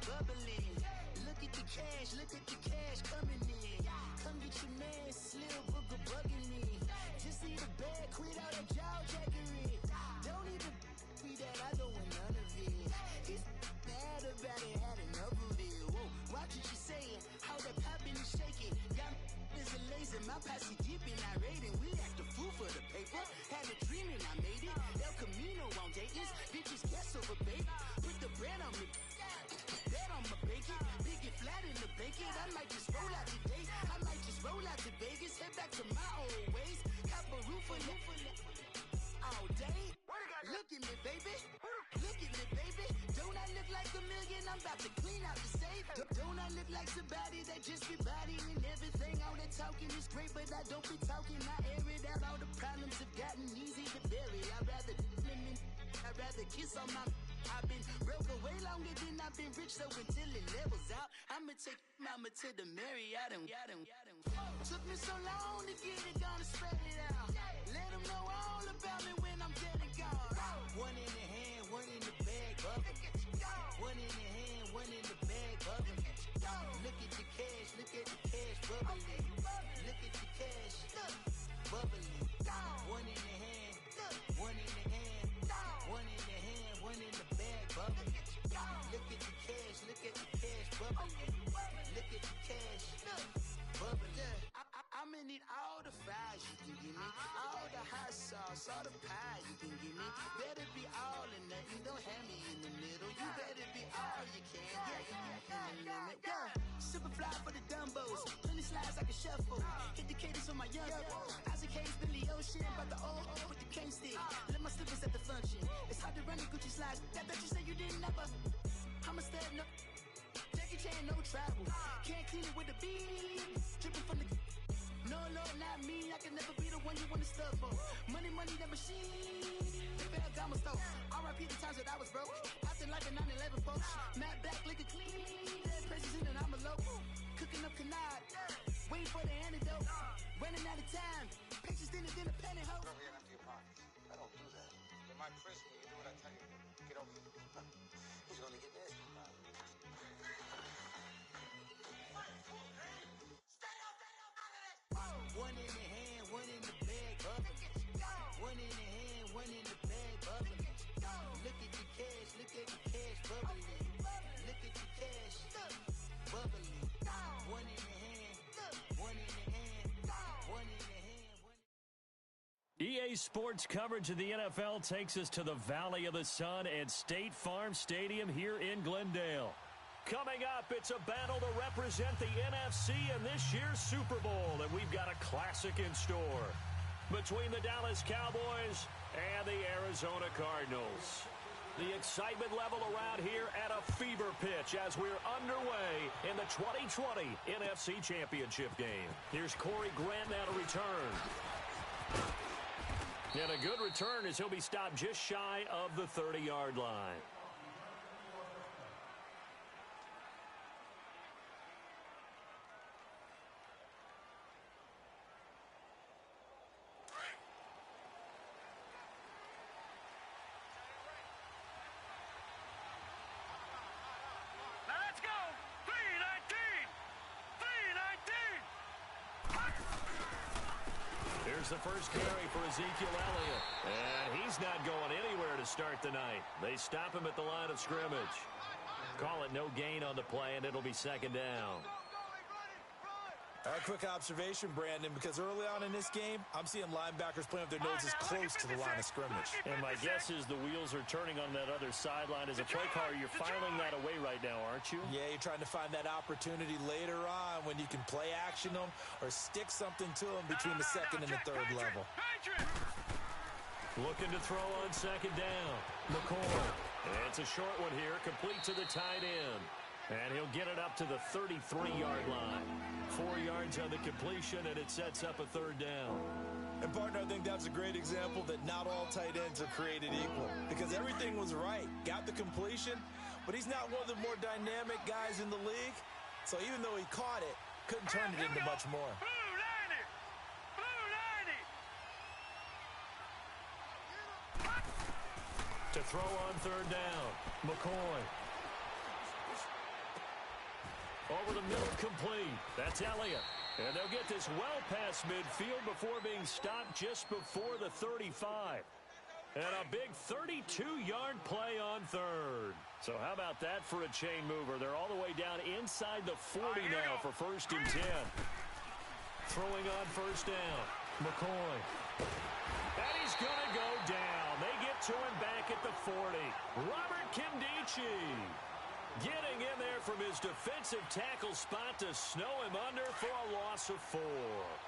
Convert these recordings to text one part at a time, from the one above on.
bubbling. Look at the cash coming in. Come get your man, Slim Booger bugging me. Just see the bag, quit all that jaw jackery. Don't even be that, I don't want none of it. He's bad about it, had enough of it. Whoa, watch what you saying, how that poppin' and shaking. Got is a laser, my posse deep and I raiding. We act a fool for the paper. Had a dream and I made it. El Camino on Dayton's, bitches guess over baby. Put the bread on me, bet on my bacon. Big and flat in the bacon. I might just roll out today. I might just roll out to Vegas. Head back to my old ways. Cop a roof for all day. Look at me, baby. Look at me, baby. Don't I look like a million? I'm about to clean out the safe. Don't I look like somebody that just be bodying everything? All that talking is great, but I don't be talking. I air it out. All the problems have gotten easy to bury. I'd rather kiss on my. I've been broke way longer than I've been rich, so until it levels out, I'ma take mama to the Marriott and took me so long to get it, gonna spread it out. Let them know all about me when I'm dead and gone. One in the hand, one in the bag, bubbling. One in the hand, one in the bag, bubbling. Look at the cash, bubbling. Look at the cash, bubbling. One in the hand, one in the hand, one in the hand, one in the bag, bubbling. Look at the cash, bubbling. Look at the cash, bubbling. I'm gonna need all the fries you can give me, all the hot sauce, all the pie you can give me. Better be all or nothing, don't have me in the middle. You better be all you can, yeah. Super fly for the Dumbos, plenty slides I can shuffle. Hit the cadence on my young Isaac Hayes, Billy Ocean, but the old with the cane stick. Let my slippers at the function. It's hard to run the Gucci slides. That you said you didn't never. I'm a stud, no. Jackie Chan, no travel. Can't clean it with the beat. Dripping from the. No, Lord, not me. I can never be the one you want to stuff for. Money, that machine. The Ferragamo store. R.I.P. the times that I was broke. Acting like a 9/11 folks. Matte black, liquor clean. Dead president and I'm a local. Cooking up canard. Waiting for the antidote. Running out of time. Pictures thinner than a penny hoe. Get over here and empty your pockets. I don't do that. In my prison, you do what I tell you to. Get over here. He's gonna get this. One in the hand, one in the bag, bubbling. One in the hand, one in the bag, bubbling. Look at the cash, bubbling. Look at the cash, bubbling. One in the hand, one in the hand, one in the hand. EA Sports coverage of the NFL takes us to the Valley of the Sun at State Farm Stadium here in Glendale. Coming up, it's a battle to represent the NFC in this year's Super Bowl, and we've got a classic in store between the Dallas Cowboys and the Arizona Cardinals. The excitement level around here at a fever pitch as we're underway in the 2020 NFC Championship game. Here's Corey Grant now to return. And a good return as he'll be stopped just shy of the 30-yard line. Here's the first carry for Ezekiel Elliott. And he's not going anywhere to start the night. They stop him at the line of scrimmage. Call it no gain on the play, and it'll be second down. A quick observation, Brandon, because early on in this game, I'm seeing linebackers playing with their noses close to the line of scrimmage. And my guess is the wheels are turning on that other sideline. As a play caller, you're filing that away right now, aren't you? Yeah, you're trying to find that opportunity later on when you can play action them or stick something to them between the second and the third level. Looking to throw on second down. McCoy. It's a short one here, complete to the tight end. And he'll get it up to the 33-yard line. 4 yards on the completion, and it sets up a third down. And, partner, I think that's a great example that not all tight ends are created equal. Because everything was right. Got the completion, but he's not one of the more dynamic guys in the league. So even though he caught it, couldn't turn it into much more. Blue 90! To throw on third down, McCoy. Over the middle, complete. That's Elliott. And they'll get this well past midfield before being stopped just before the 35. And a big 32-yard play on third. So how about that for a chain mover? They're all the way down inside the 40 now for 1st and 10. Throwing on first down. McCoy. And he's going to go down. They get to him back at the 40. Robert Kimdichie getting in there from his defensive tackle spot to snow him under for a loss of 4.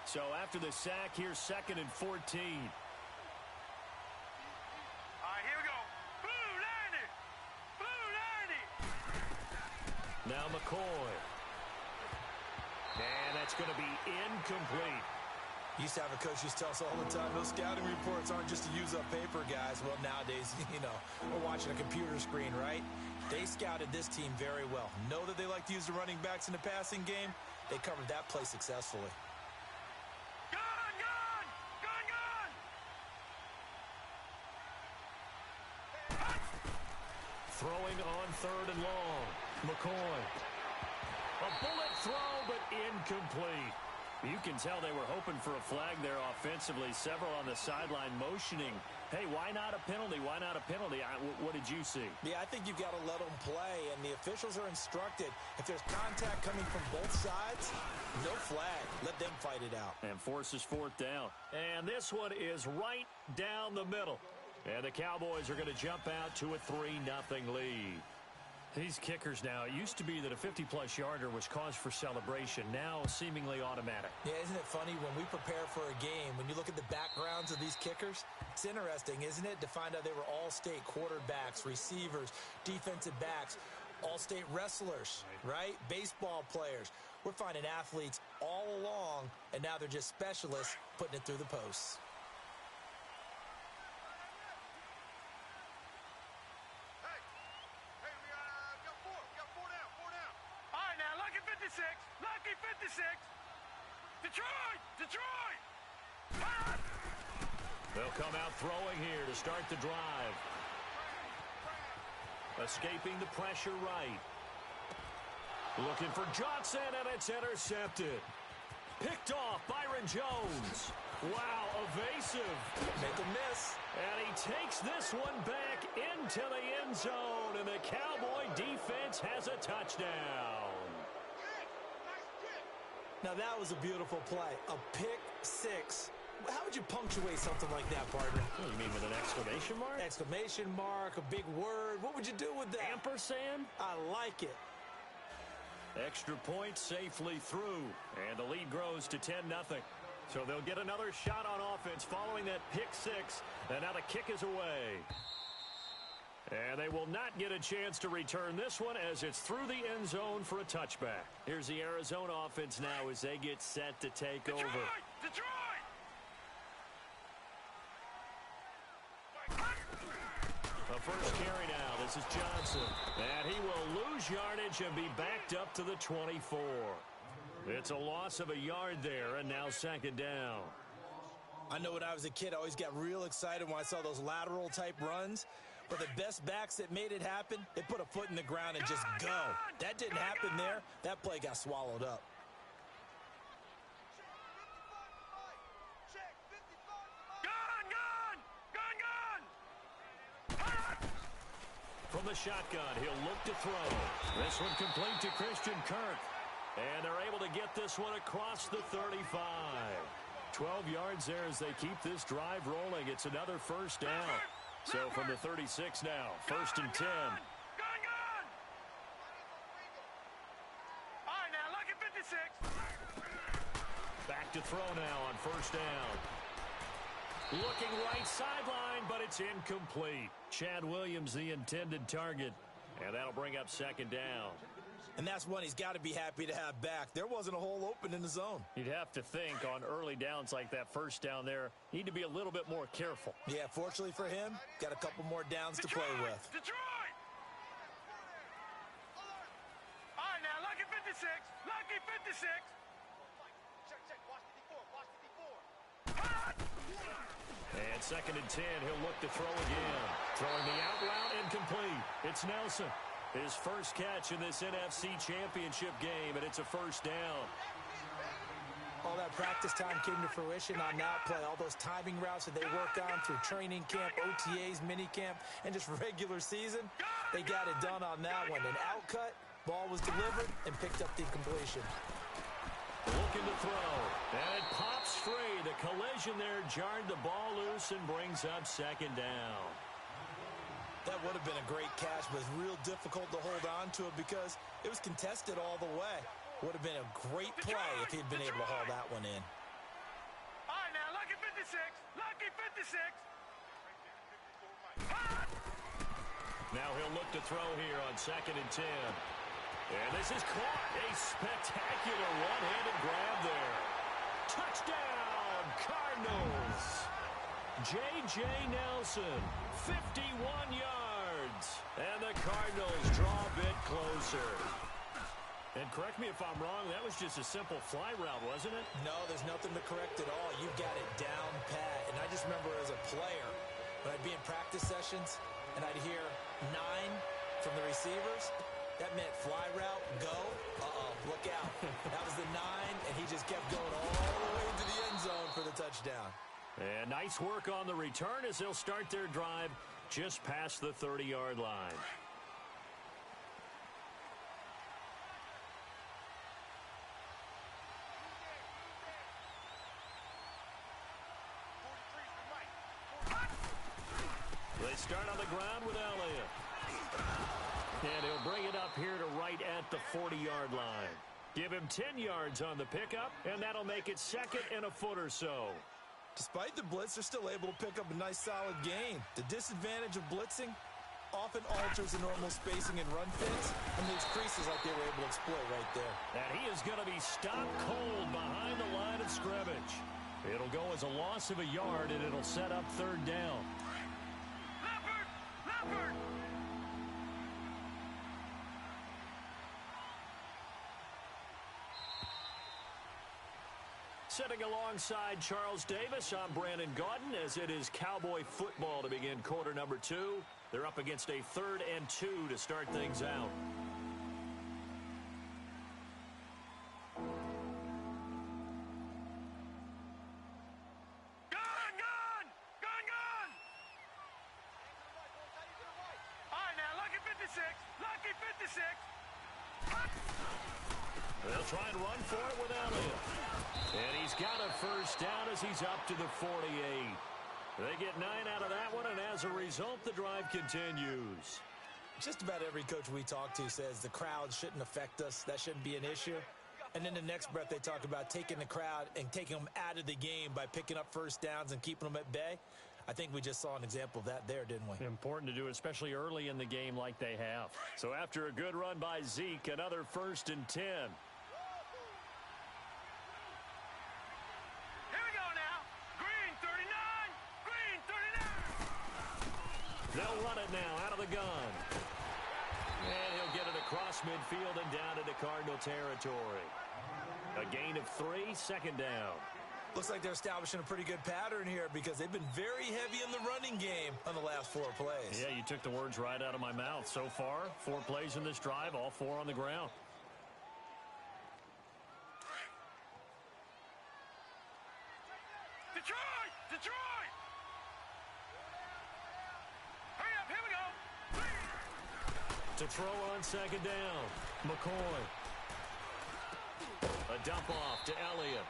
So after the sack, here's 2nd and 14. Now McCoy. And that's going to be incomplete. Used to have a coach used to tell us all the time, those scouting reports aren't just to use up paper, guys. Well, nowadays, we're watching a computer screen, right? They scouted this team very well. Know that they like to use the running backs in the passing game. They covered that play successfully. Throwing on 3rd and long. McCoy. A bullet throw, but incomplete. You can tell they were hoping for a flag there offensively. Several on the sideline motioning. Hey, why not a penalty? Why not a penalty? What did you see? Yeah, I think you've got to let them play, and the officials are instructed. If there's contact coming from both sides, no flag. Let them fight it out. And forces 4th down. And this one is right down the middle. And the Cowboys are going to jump out to a 3-0 lead. These kickers now, it used to be that a 50-plus yarder was cause for celebration. Now seemingly automatic. Yeah, isn't it funny when we prepare for a game, when you look at the backgrounds of these kickers, it's interesting, isn't it, to find out they were all-state quarterbacks, receivers, defensive backs, all-state wrestlers, right? Baseball players. We're finding athletes all along, and now they're just specialists putting it through the posts. Lucky 56. Detroit. They'll come out throwing here to start the drive. Escaping the pressure right. Looking for Johnson, and it's intercepted. Picked off Byron Jones. Wow, evasive. Make a miss. And he takes this one back into the end zone, and the Cowboy defense has a touchdown. Now, that was a beautiful play. A pick six. How would you punctuate something like that, partner? Oh, you mean with an exclamation mark? Exclamation mark, a big word. What would you do with that? Ampersand? I like it. Extra point safely through, and the lead grows to 10-0. So they'll get another shot on offense following that pick six, and now the kick is away. And they will not get a chance to return this one as it's through the end zone for a touchback. Here's the Arizona offense now as they get set to take over. Detroit! A first carry now. This is Johnson. And he will lose yardage and be backed up to the 24. It's a loss of a yard there, and now second down. I know when I was a kid, I always got real excited when I saw those lateral-type runs. But the best backs that made it happen, they put a foot in the ground and just go. That didn't happen there. That play got swallowed up. From the shotgun, he'll look to throw. This one complete to Christian Kirk. And they're able to get this one across the 35. 12 yards there as they keep this drive rolling. It's another first down. So from the 36 now, first and 10. All right, now, lucky 56. Back to throw now on first down. Looking right sideline, but it's incomplete. Chad Williams, the intended target. And that'll bring up second down. And that's one he's got to be happy to have back. There wasn't a hole open in the zone. You'd have to think on early downs like that first down there, need to be a little bit more careful. Yeah, fortunately for him, got a couple more downs to play with. Detroit! All right, now, lucky 56. Lucky 56. Check. Watch the D4. And second and 10, he'll look to throw again. Throwing the out route incomplete. It's Nelson. His first catch in this NFC Championship game, and it's a first down. All that practice time came to fruition on that play. All those timing routes that they work on through training camp, OTAs, minicamp, and just regular season, they got it done on that one. An outcut, ball was delivered, and picked up the completion. Looking to throw, and it pops free. The collision there jarred the ball loose and brings up second down. That would have been a great catch, but it's real difficult to hold on to it because it was contested all the way. Would have been a great play if he'd been able to haul that one in. All right, now, lucky 56. Lucky 56. Now he'll look to throw here on 2nd and 10. And this is caught. A spectacular one-handed grab there. Touchdown, Cardinals. J.J. Nelson, 51 yards. And the Cardinals draw a bit closer. And correct me if I'm wrong, that was just a simple fly route, wasn't it? No, there's nothing to correct at all. You've got it down pat. And I just remember as a player, when I'd be in practice sessions and I'd hear 9 from the receivers, that meant fly route, go. Look out. That was the 9, and he just kept going all the way to the end zone for the touchdown. And nice work on the return as they'll start their drive just past the 30-yard line. They start on the ground with Elliott. And he'll bring it up here to right at the 40-yard line. Give him 10 yards on the pickup, and that'll make it 2nd and a foot or so. Despite the blitz, they're still able to pick up a nice, solid gain. The disadvantage of blitzing often alters the normal spacing and run fits and leaves creases like they were able to exploit right there. And he is going to be stopped cold behind the line of scrimmage. It'll go as a loss of a yard, and it'll set up 3rd down. Leopard! Sitting alongside Charles Davis, I'm Brandon Gaudin, as it is Cowboy football to begin quarter number 2. They're up against a 3rd and 2 to start things out. Gun! All right, now, lucky 56. Lucky 56. They'll try and run for it with Elliott. And he's got a first down as he's up to the 48. They get 9 out of that one, and as a result, the drive continues. Just about every coach we talk to says the crowd shouldn't affect us. That shouldn't be an issue. And then the next breath, they talk about taking the crowd and taking them out of the game by picking up first downs and keeping them at bay. I think we just saw an example of that there, didn't we? Important to do, especially early in the game like they have. So after a good run by Zeke, another 1st and 10. They'll run it now out of the gun. And he'll get it across midfield and down into Cardinal territory. A gain of 3, 2nd down. Looks like they're establishing a pretty good pattern here because they've been very heavy in the running game on the last 4 plays. Yeah, you took the words right out of my mouth. So far, 4 plays in this drive, all 4 on the ground. Detroit! Hurry up, here we go! To throw on 2nd down, McCoy. A dump off to Elliott.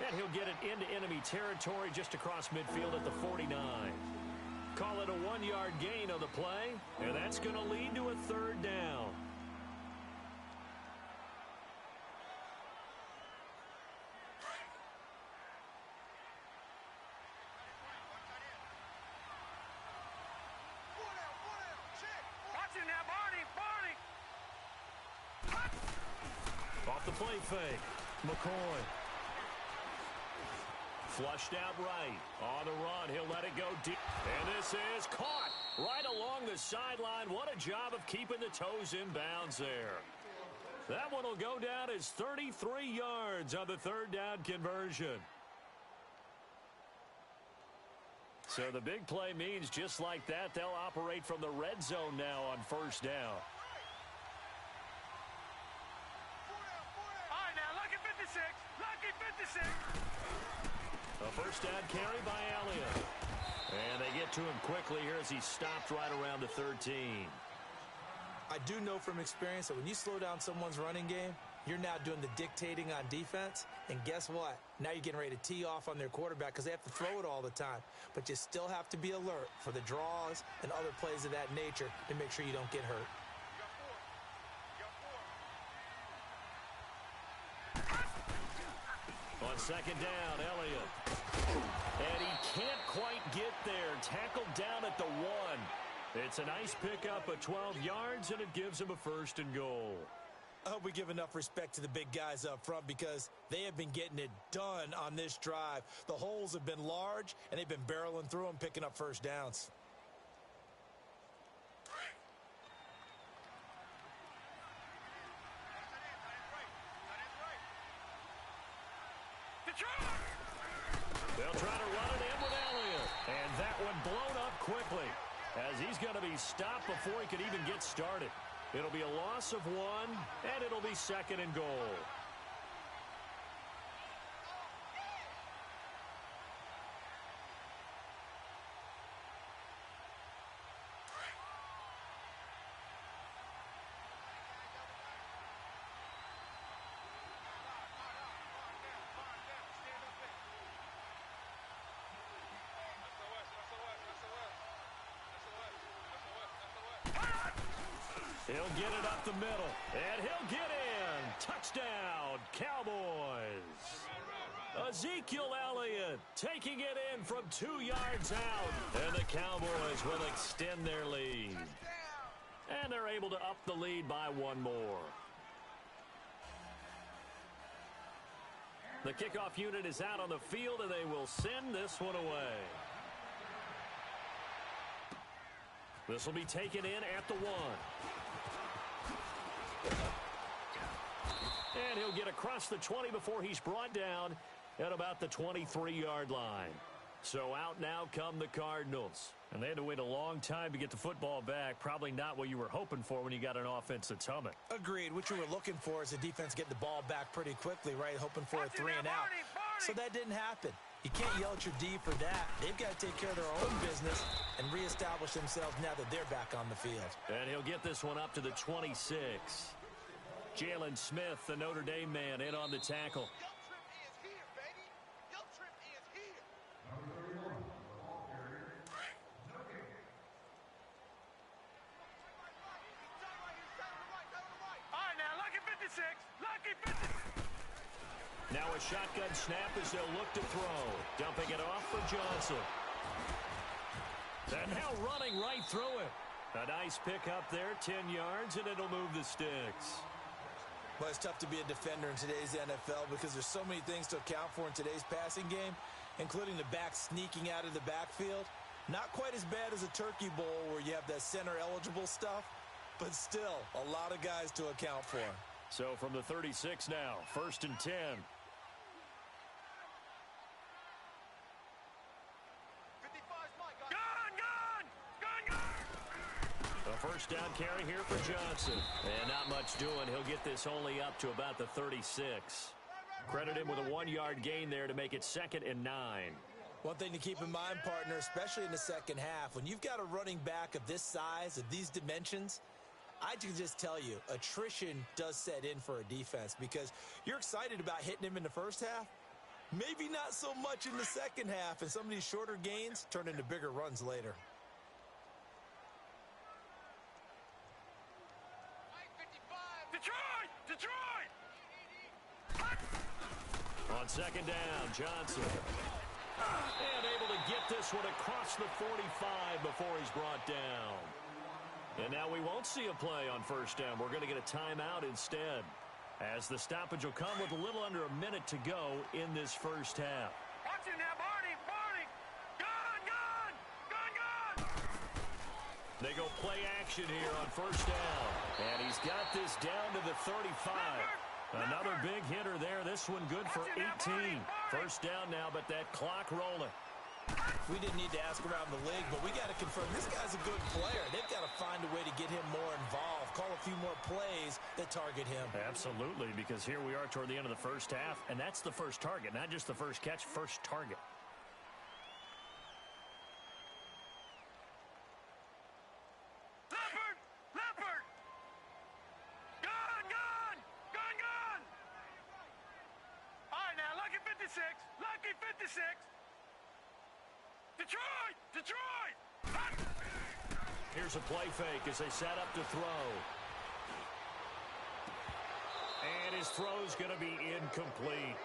And he'll get it into enemy territory just across midfield at the 49. Call it a 1-yard gain on the play, and that's going to lead to a 3rd down. Off the play fake, McCoy. Flushed out right. On the run, he'll let it go deep. And this is caught right along the sideline. What a job of keeping the toes in bounds there. That one will go down as 33 yards on the 3rd down conversion. So the big play means just like that, they'll operate from the red zone now on 1st down. Lucky 56. A first down carry by Elliott. And they get to him quickly here as he stopped right around the 13. I do know from experience that when you slow down someone's running game, you're now doing the dictating on defense. And guess what? Now you're getting ready to tee off on their quarterback because they have to throw it all the time. But you still have to be alert for the draws and other plays of that nature to make sure you don't get hurt. On second down, Elliott. And he can't quite get there. Tackled down at the 1. It's a nice pickup of 12 yards, and it gives him a first and goal. I hope we give enough respect to the big guys up front because they have been getting it done on this drive. The holes have been large, and they've been barreling through them, picking up first downs. They'll try to run it in with Elliott. And that one blown up quickly as he's going to be stopped before he could even get started. It'll be a loss of 1, and it'll be second and goal. He'll get it up the middle, and he'll get in. Touchdown, Cowboys. Ezekiel Elliott taking it in from 2 yards out, and the Cowboys will extend their lead. And they're able to up the lead by 1 more. The kickoff unit is out on the field, and they will send this one away. This will be taken in at the 1. And he'll get across the 20 before he's brought down at about the 23-yard line. So out now come the Cardinals. And they had to wait a long time to get the football back. Probably not what you were hoping for when you got an offense that's humming. Agreed. What you were looking for is the defense getting the ball back pretty quickly, right? Hoping for a 3 and out. So that didn't happen. You can't yell at your D for that. They've got to take care of their own business and reestablish themselves now that they're back on the field. And he'll get this one up to the 26. Jalen Smith, the Notre Dame man, in on the tackle. Now a shotgun snap as they'll look to throw. Dumping it off for Johnson. And now running right through it. A nice pickup there, 10 yards, and it'll move the sticks. Well, it's tough to be a defender in today's NFL because there's so many things to account for in today's passing game, including the back sneaking out of the backfield. Not quite as bad as a turkey bowl where you have that center-eligible stuff, but still a lot of guys to account for. So from the 36 now, 1st and 10. First down carry here for Johnson. And not much doing. He'll get this only up to about the 36. Credit him with a 1-yard gain there to make it 2nd and 9. One thing to keep in mind, partner, especially in the second half, when you've got a running back of this size, of these dimensions, I can just tell you, attrition does set in for a defense because you're excited about hitting him in the first half. Maybe not so much in the second half, and some of these shorter gains turn into bigger runs later. Detroit! On second down, Johnson. And able to get this one across the 45 before he's brought down. And now we won't see a play on first down. We're going to get a timeout instead, as the stoppage will come with a little under a minute to go in this first half. Watch it now, Barney! Gun! They go play action here on first down. And he's got this down to the 35. Another big hitter there. This one good for 18. First down now, but that clock rolling. We didn't need to ask around the league, but we got to confirm this guy's a good player. They've got to find a way to get him more involved. Call it few more plays that target him. Absolutely, because here we are toward the end of the first half, and that's the first target, not just the first catch, first target. Leopard! Gone! All right, now, lucky 56. Lucky 56. Detroit! Hot. Here's a play fake as they set up to throw. And his throw's going to be incomplete.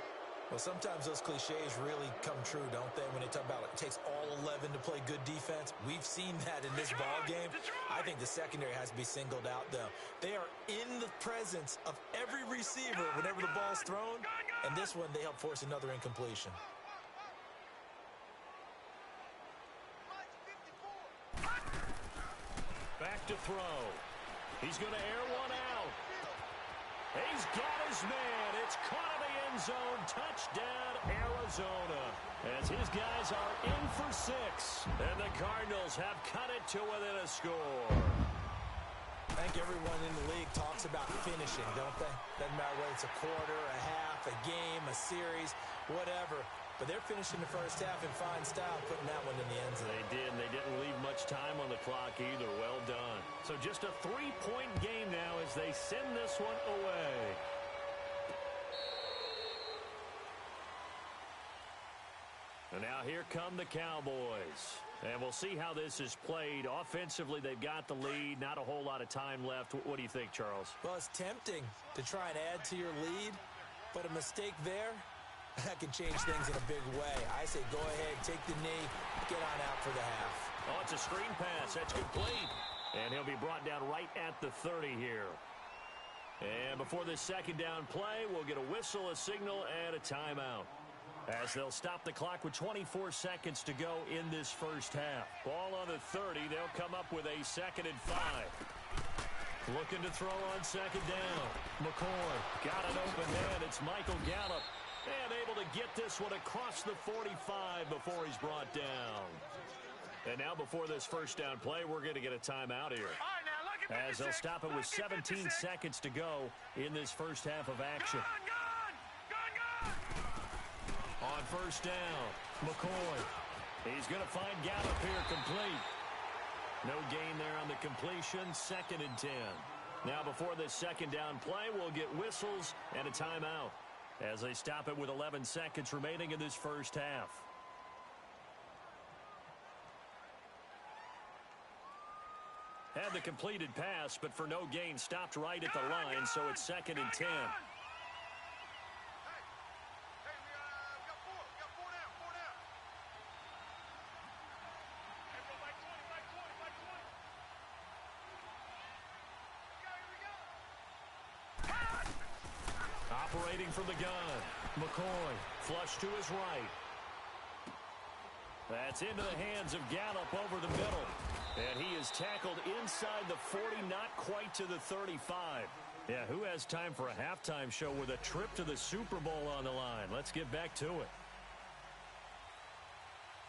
Well, sometimes those cliches really come true, don't they? When they talk about it takes all 11 to play good defense. We've seen that in this ball game. I think the secondary has to be singled out, though. They are in the presence of every receiver whenever the ball's thrown. And this one, they help force another incompletion. Back to throw. He's going to air one out. He's got his man. It's caught in the end zone. Touchdown, Arizona. As his guys are in for 6. And the Cardinals have cut it to within a score. I think everyone in the league talks about finishing, don't they? Doesn't matter whether it's a quarter, a half, a game, a series, whatever. But they're finishing the first half in fine style, putting that one in the end zone. They did, and they didn't leave much time on the clock either. Well done. So just a 3-point game now as they send this one away. And now here come the Cowboys. And we'll see how this is played. Offensively, they've got the lead. Not a whole lot of time left. What do you think, Charles? Well, it's tempting to try and add to your lead, but a mistake there, that can change things in a big way. I say go ahead, take the knee, get on out for the half. Oh, it's a screen pass. That's complete. And he'll be brought down right at the 30 here. And before this second down play, we'll get a whistle, a signal, and a timeout. As they'll stop the clock with 24 seconds to go in this first half. Ball on the 30. They'll come up with a 2nd and 5. Looking to throw on second down. McCoy got an open man. It's Michael Gallup. And able to get this one across the 45 before he's brought down. And now before this first down play, we're going to get a timeout here. All right, now, lucky 56. As they'll stop it with 17 seconds to go in this first half of action. Gone! On first down, McCoy. He's going to find Gallup here complete. No gain there on the completion, 2nd and 10. Now before this second down play, we'll get whistles and a timeout as they stop it with 11 seconds remaining in this first half. Had the completed pass, but for no gain, stopped right at the line, so it's 2nd and 10. Operating from the gun, McCoy, flush to his right. That's into the hands of Gallup over the middle. And he is tackled inside the 40, not quite to the 35. Yeah, who has time for a halftime show with a trip to the Super Bowl on the line? Let's get back to it.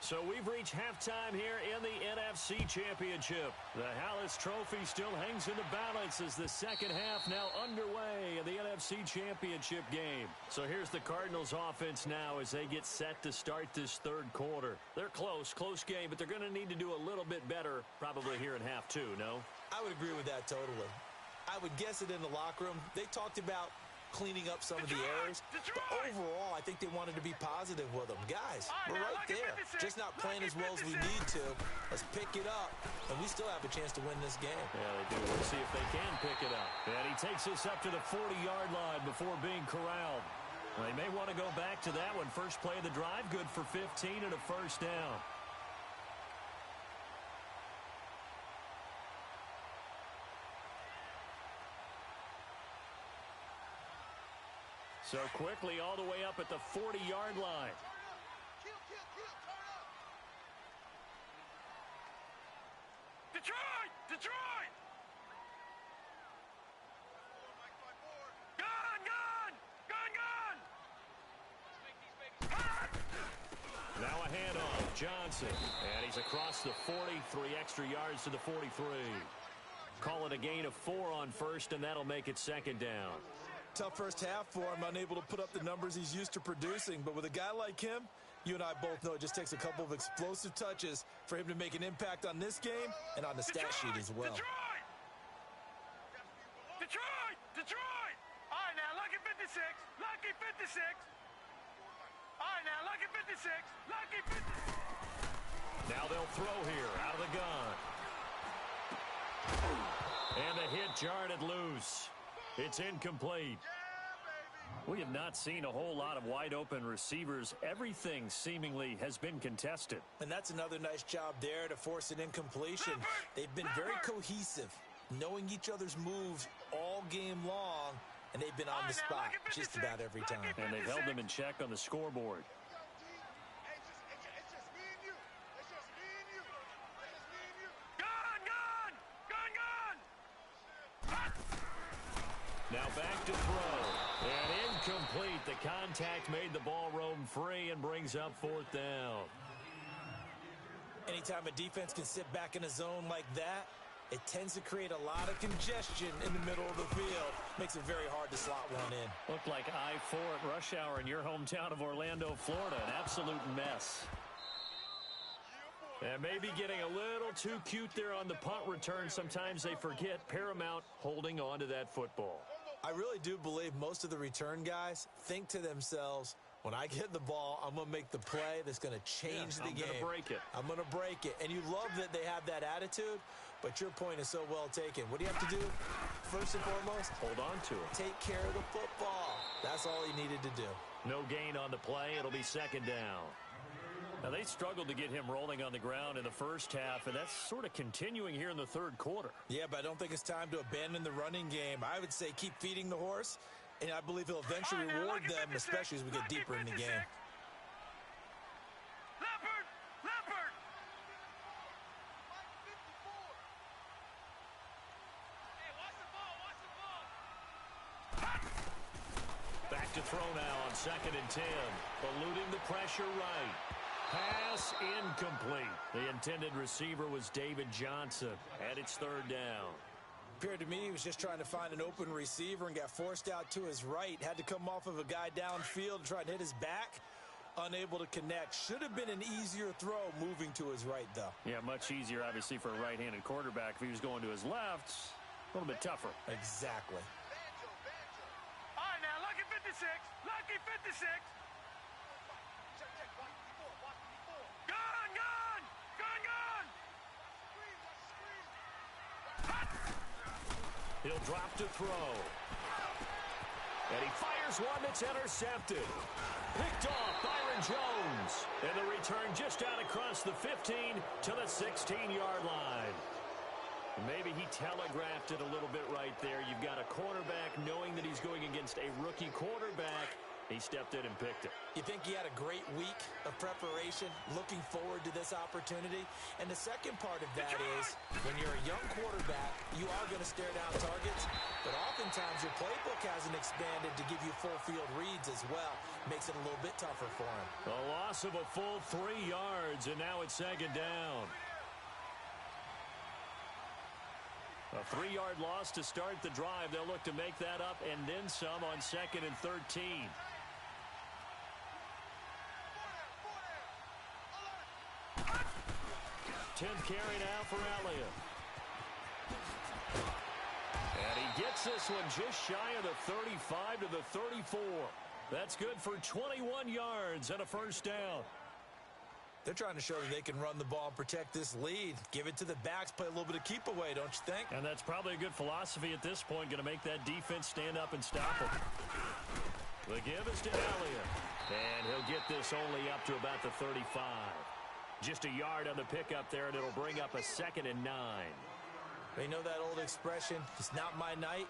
So we've reached halftime here in the NFC Championship. The Hallis Trophy still hangs in the balance as the second half now underway in the NFC Championship game. So here's the Cardinals offense now as they get set to start this third quarter. They're close game, but they're going to need to do a little bit better probably here in half two, no? I would agree with that totally. I would guess it in the locker room. They talked about cleaning up some of the errors. But overall, I think they wanted to be positive with them. Guys, we're right there. Just not playing as well as we need to. Let's pick it up, and we still have a chance to win this game. Yeah, they do. We'll see if they can pick it up. And he takes this up to the 40-yard line before being corralled. They may want to go back to that one. First play of the drive, good for 15 and a first down. So quickly all the way up at the 40-yard line. Detroit! Gone! Now a handoff, Johnson. And he's across the 40, 3 extra yards to the 43. call it a gain of 4 on first, and that'll make it second down. Tough first half for him, unable to put up the numbers he's used to producing. But with a guy like him, you and I both know it just takes a couple of explosive touches for him to make an impact on this game and on the stat sheet as well. Detroit! All right, now, lucky 56. Lucky 56. All right, now, lucky 56. Lucky 56. Now they'll throw here out of the gun. And the hit jarred it loose. It's incomplete. We have not seen a whole lot of wide-open receivers. Everything seemingly has been contested. And that's another nice job there to force an incompletion. They've been very cohesive, knowing each other's moves all game long, and they've been on the spot just about every time. And they've held them in check on the scoreboard. Now back to throw. And incomplete. The contact made the ball roam free and brings up 4th down. Anytime a defense can sit back in a zone like that, it tends to create a lot of congestion in the middle of the field. Makes it very hard to slot one in. Looked like I-4 at rush hour in your hometown of Orlando, Florida. An absolute mess. And maybe getting a little too cute there on the punt return. Sometimes they forget Paramount holding on to that football. I really do believe most of the return guys think to themselves, when I get the ball, I'm going to make the play that's going to change the game. I'm going to break it. I'm going to break it. And you love that they have that attitude, but your point is so well taken. What do you have to do? First and foremost, hold on to it. Take care of the football. That's all he needed to do. No gain on the play. It'll be second down. Now, they struggled to get him rolling on the ground in the first half, and that's sort of continuing here in the third quarter. Yeah, but I don't think it's time to abandon the running game. I would say keep feeding the horse, and I believe he'll eventually reward them, especially as we get deeper in the game. Leopard! Back to throw now on 2nd and 10. Eluding the pressure right. Pass incomplete. The intended receiver was David Johnson, and it's 3rd down. Appeared to me he was just trying to find an open receiver and got forced out to his right. Had to come off of a guy downfield to try and hit his back. Unable to connect. Should have been an easier throw moving to his right, though. Yeah, much easier, obviously, for a right-handed quarterback. If he was going to his left, a little bit tougher. Exactly. All right, now, lucky 56. Lucky 56. He'll drop to throw. And he fires one that's intercepted. Picked off Byron Jones. And the return just out across the 15 to the 16-yard line. Maybe he telegraphed it a little bit right there. You've got a quarterback knowing that he's going against a rookie quarterback. He stepped in and picked it. You think he had a great week of preparation, looking forward to this opportunity? And the second part of that is, when you're a young quarterback, you are going to stare down targets, but oftentimes your playbook hasn't expanded to give you full field reads as well. Makes it a little bit tougher for him. A loss of a full 3 yards, and now it's 2nd down. A 3-yard loss to start the drive. They'll look to make that up and then some on 2nd and 13. 10th carry now for Elliott. And he gets this one just shy of the 35 to the 34. That's good for 21 yards and a 1st down. They're trying to show that they can run the ball and protect this lead. Give it to the backs, play a little bit of keep away, don't you think? And that's probably a good philosophy at this point, going to make that defense stand up and stop them. The give is to Elliott. And he'll get this only up to about the 35. Just a yard on the pickup there, and it'll bring up a 2nd and 9. You know that old expression, it's not my night?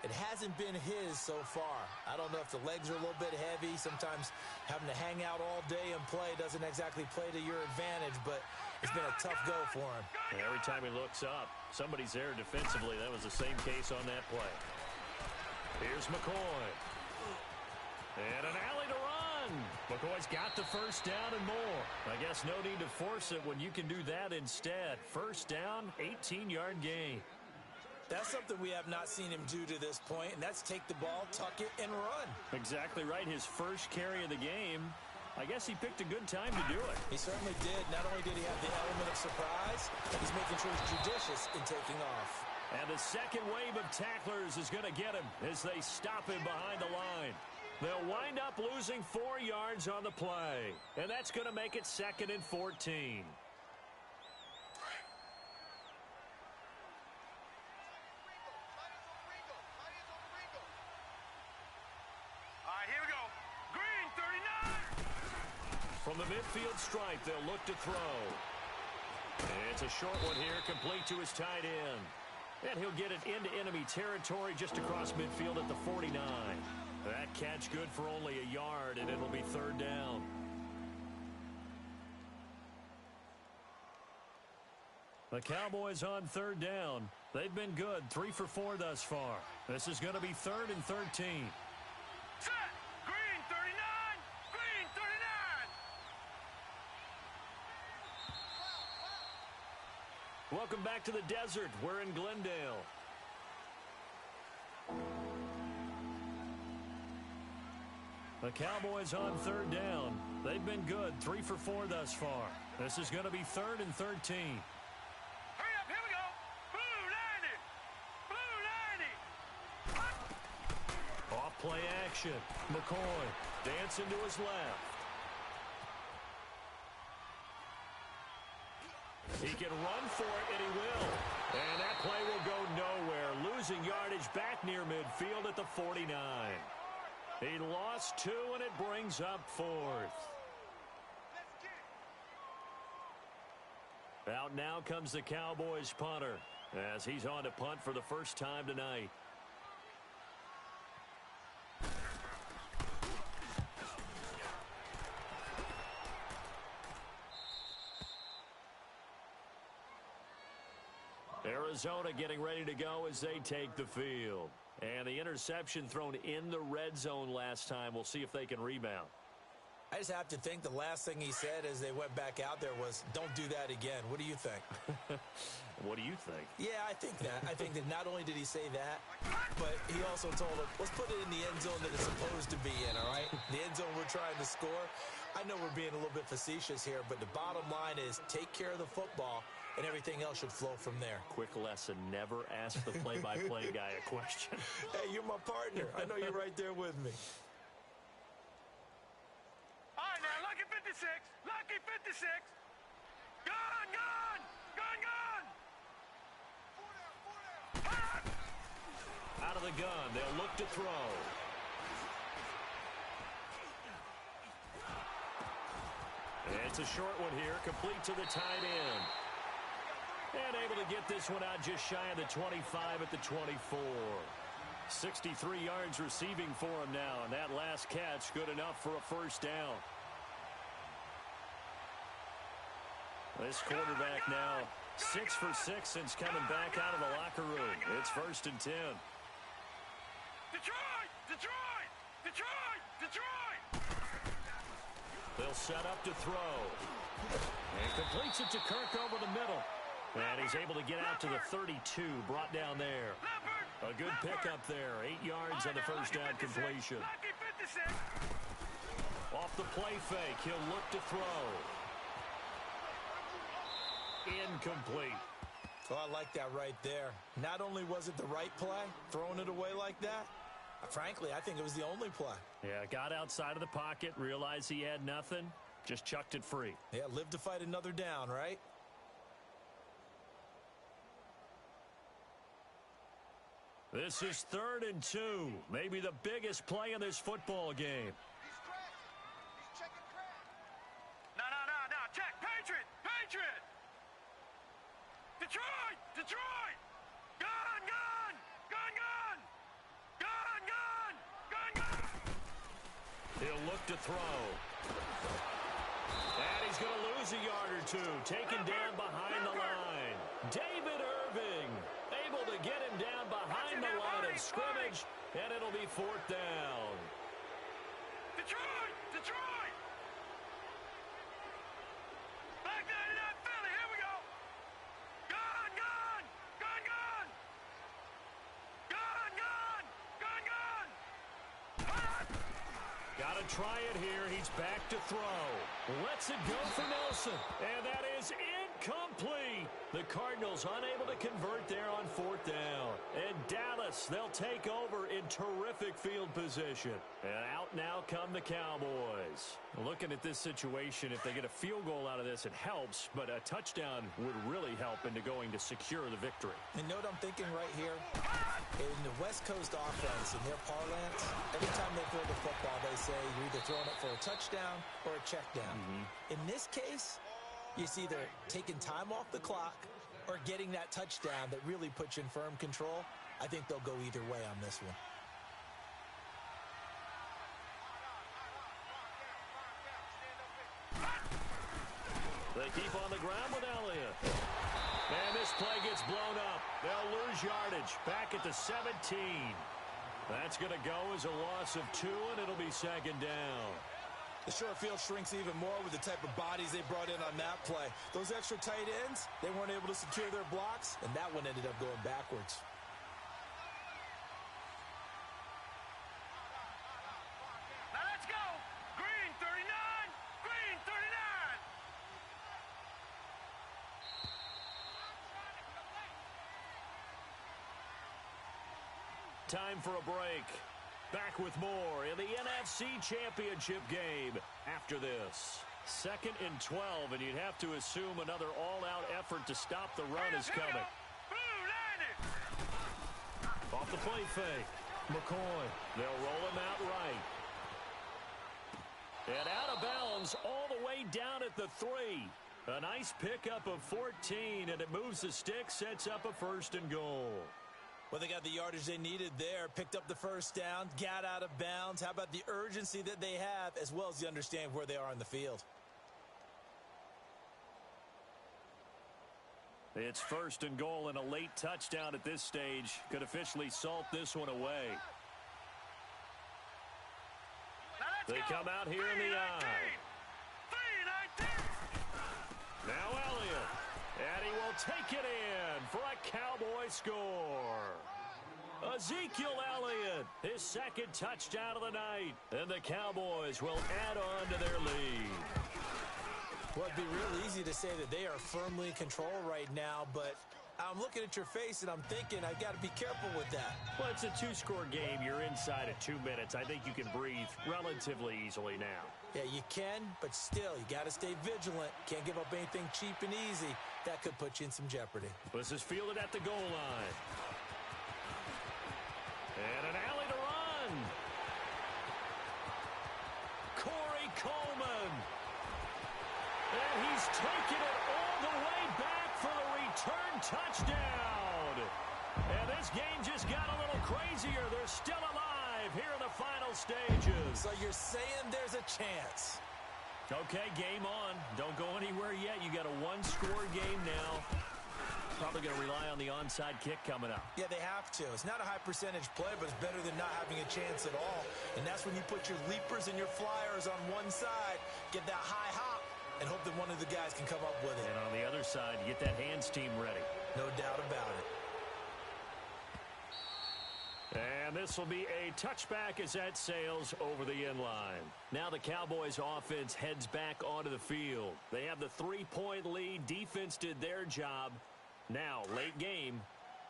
It hasn't been his so far. I don't know if the legs are a little bit heavy. Sometimes having to hang out all day and play doesn't exactly play to your advantage, but it's been a tough go for him. And every time he looks up, somebody's there defensively. That was the same case on that play. Here's McCoy. And an alley to run. McCoy's got the 1st down and more. I guess no need to force it when you can do that instead. 1st down, 18-yard gain. That's something we have not seen him do to this point, and that's take the ball, tuck it, and run. Exactly right. His first carry of the game. I guess he picked a good time to do it. He certainly did. Not only did he have the element of surprise, he's making sure he's judicious in taking off. And the second wave of tacklers is going to get him as they stop him behind the line. They'll wind up losing 4 yards on the play. And that's going to make it 2nd and 14. From the midfield stripe, they'll look to throw. It's a short one here, complete to his tight end. And he'll get it into enemy territory just across midfield at the 49. That catch good for only a yard, and it'll be 3rd down. The Cowboys on 3rd down. They've been good, 3 for 4 thus far. This is going to be 3rd and 13. Welcome back to the desert. We're in Glendale. The Cowboys on 3rd down. They've been good, 3 for 4 thus far. This is going to be 3rd and 13. Hurry up, here we go. Blue 90. Off play action. McCoy dancing to his left. He can run for it, and he will. And that play will go nowhere, losing yardage back near midfield at the 49. He lost 2, and it brings up 4th. Out now comes the Cowboys punter as he's on to punt for the first time tonight. Arizona getting ready to go as they take the field. And the interception thrown in the red zone last time. We'll see if they can rebound. I just have to think the last thing he said as they went back out there was, don't do that again. What do you think? What do you think? Yeah, I think that. I think that not only did he say that, but he also told him, let's put it in the end zone that it's supposed to be in, all right? The end zone we're trying to score. I know we're being a little bit facetious here, but the bottom line is take care of the football, and everything else should flow from there. Quick lesson, never ask the play-by-play guy a question. Hey, you're my partner. I know you're right there with me. All right, now, lucky 56. Lucky 56. Gone, gone. Gone, gone. Out of the gun, they'll look to throw. It's a short one here, complete to the tight end. And able to get this one out just shy of the 25 at the 24. 63 yards receiving for him now, and that last catch good enough for a first down. This quarterback now 6 for 6 since coming back out of the locker room. It's 1st and 10. Detroit! Detroit! Detroit! Detroit! They'll set up to throw. And completes it to Kirk over the middle. And he's able to get out to the 32, brought down there. A good pickup there, 8 yards on the first down completion. Off the play fake, he'll look to throw. Incomplete. Oh, I like that right there. Not only was it the right play, throwing it away like that, frankly, I think it was the only play. Yeah, got outside of the pocket, realized he had nothing, just chucked it free. Yeah, live to fight another down, right? This is 3rd and 2. Maybe the biggest play in this football game. He's checking crack. No. Check. Patriot. Detroit. Detroit. Gone. He'll look to throw. And he's going to lose a yard or 2. Taken down behind the line. David Irving able to get him down behind the line of scrimmage, and it'll be 4th down. Detroit! Back 99 Philly, here we go! Gone! to try it here. He's back to throw. Lets it go for Nelson. And that is incomplete. The Cardinals unable to convert there on 4th down. And Dallas, they'll take over in terrific field position. And out now come the Cowboys. Looking at this situation, if they get a field goal out of this, it helps. But a touchdown would really help into going to secure the victory. And note I'm thinking right here, in the West Coast offense, in their parlance, every time they throw the football, they say you're either throwing it for a touchdown or a check down. In this case, it's either taking time off the clock or getting that touchdown that really puts you in firm control. I think they'll go either way on this one. They keep on the ground with Elliott. And this play gets blown up. They'll lose yardage back at the 17. That's going to go as a loss of 2, and it'll be 2nd down. The short field shrinks even more with the type of bodies they brought in on that play. Those extra tight ends, they weren't able to secure their blocks, and that one ended up going backwards. Now let's go. Green 39. Green 39. Time for a break. Back with more in the NFC Championship game after this. 2nd and 12, and you'd have to assume another all-out effort to stop the run is coming. Off the play fake. McCoy. They'll roll him out right. And out of bounds all the way down at the 3. A nice pickup of 14, and it moves the stick, sets up a 1st and goal. Well, they got the yardage they needed there, picked up the 1st down, got out of bounds. How about the urgency that they have, as well as the understand where they are on the field? It's 1st and goal, and a late touchdown at this stage could officially salt this one away. They come out here in the eye. Now Elliott. And he will take it in for a Cowboy score. Ezekiel Elliott, his 2nd touchdown of the night. And the Cowboys will add on to their lead. Well, it'd be real easy to say that they are firmly in control right now, but I'm looking at your face and I'm thinking I've got to be careful with that. Well, it's a 2-score game. You're inside of 2 minutes. I think you can breathe relatively easily now. Yeah, you can, but still, you got to stay vigilant. Can't give up anything cheap and easy. That could put you in some jeopardy. This is fielded at the goal line. And an alley to run. Corey Coleman. And he's taken it all the way back for the return touchdown. And this game just got a little crazier. They're still alive here in the final stages. So you're saying there's a chance? Okay, game on. Don't go anywhere yet. You got a 1-score game now. Probably going to rely on the onside kick coming up. Yeah, they have to. It's not a high percentage play, but it's better than not having a chance at all. And that's when you put your leapers and your flyers on one side, get that high hop, and hope that one of the guys can come up with it. And on the other side, get that hands team ready. No doubt about it. And this will be a touchback as that sails over the end line. Now the Cowboys offense heads back onto the field. They have the 3-point lead. Defense did their job. Now, late game,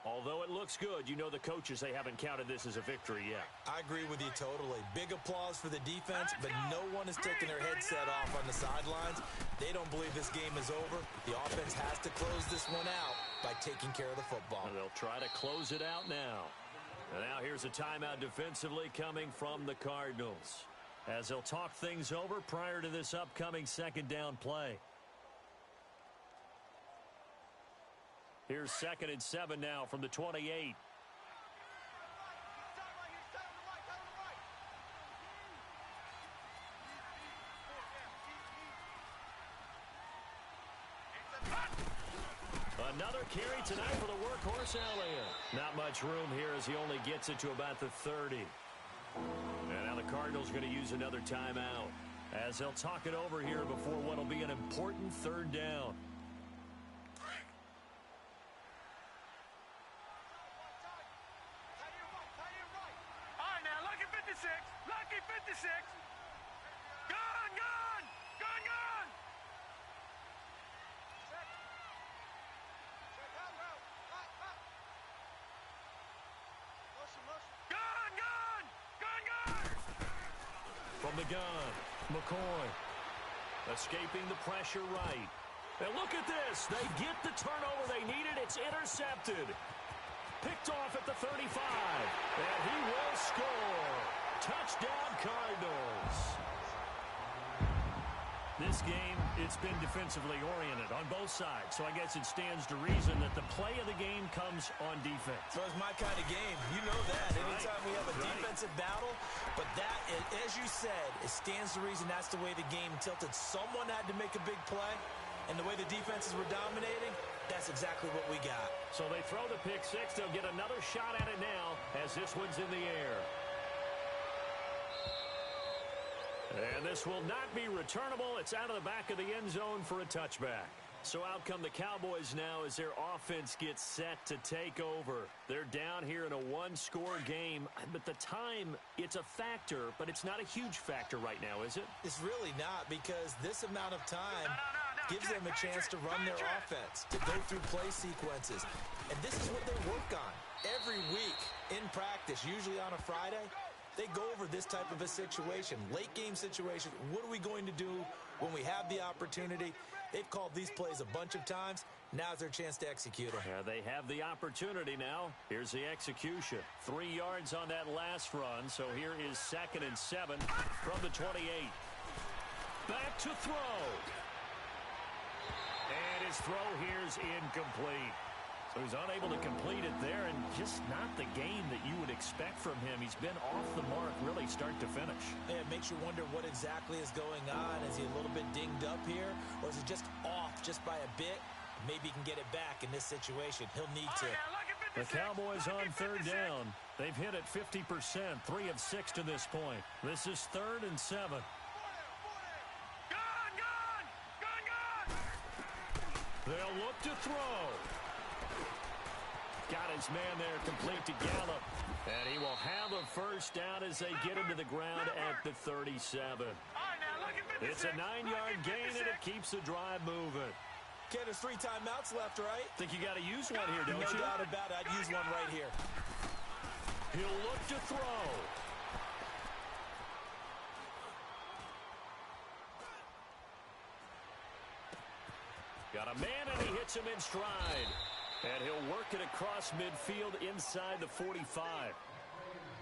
although it looks good, you know the coaches, they haven't counted this as a victory yet. I agree with you totally. Big applause for the defense, but no one is taking their headset off on the sidelines. They don't believe this game is over. The offense has to close this one out by taking care of the football. And they'll try to close it out now. And now here's a timeout defensively coming from the Cardinals, as they'll talk things over prior to this upcoming 2nd down play. Here's 2nd and 7 now from the 28. Another carry tonight for the workhorse Elliott. Not much room here as he only gets it to about the 30. And now the Cardinals going to use another timeout as they'll talk it over here before what will be an important 3rd down. All right, now, lucky 56. Lucky 56. the gun. McCoy escaping the pressure right. And look at this. They get the turnover they needed. It's intercepted. Picked off at the 35. And he will score. Touchdown, Cardinals. This game, it's been defensively oriented on both sides, so I guess it stands to reason that the play of the game comes on defense. So it's my kind of game. You know that. Anytime we have a defensive battle, but that, as you said, it stands to reason that's the way the game tilted. Someone had to make a big play, and the way the defenses were dominating, that's exactly what we got. So they throw the pick six. They'll get another shot at it now as this one's in the air. And this will not be returnable. It's out of the back of the end zone for a touchback. So out come the Cowboys now as their offense gets set to take over. They're down here in a one-score game, but the time, it's a factor, but it's not a huge factor right now, is it? It's really not, because this amount of time gives them a chance to run their offense, to go through play sequences. And this is what they work on every week in practice, usually on a Friday. They go over this type of a situation, late game situation. What are we going to do when we have the opportunity? They've called these plays a bunch of times. Now's their chance to execute them. Yeah, they have the opportunity now. Here's the execution. 3 yards on that last run. So here is 2nd and 7 from the 28. Back to throw. And his throw here's incomplete. So he's unable to complete it there, and just not the game that you would expect from him. He's been off the mark really start to finish. Yeah, it makes you wonder what exactly is going on. Is he a little bit dinged up here, or is he just off just by a bit? Maybe he can get it back in this situation. He'll need to. The Cowboys on 3rd down. They've hit it 50%, 3 of 6 to this point. This is 3rd and 7. They'll look to throw. Got his man there complete to Gallup. And he will have a first down as they get him to the ground at the 37. It's a 9-yard gain, and it keeps the drive moving. Okay, there's 3 timeouts left, right? Think you got to use one here, don't you? No doubt about it. I'd use one right here. He'll look to throw. Got a man, and he hits him in stride. And he'll work it across midfield inside the 45.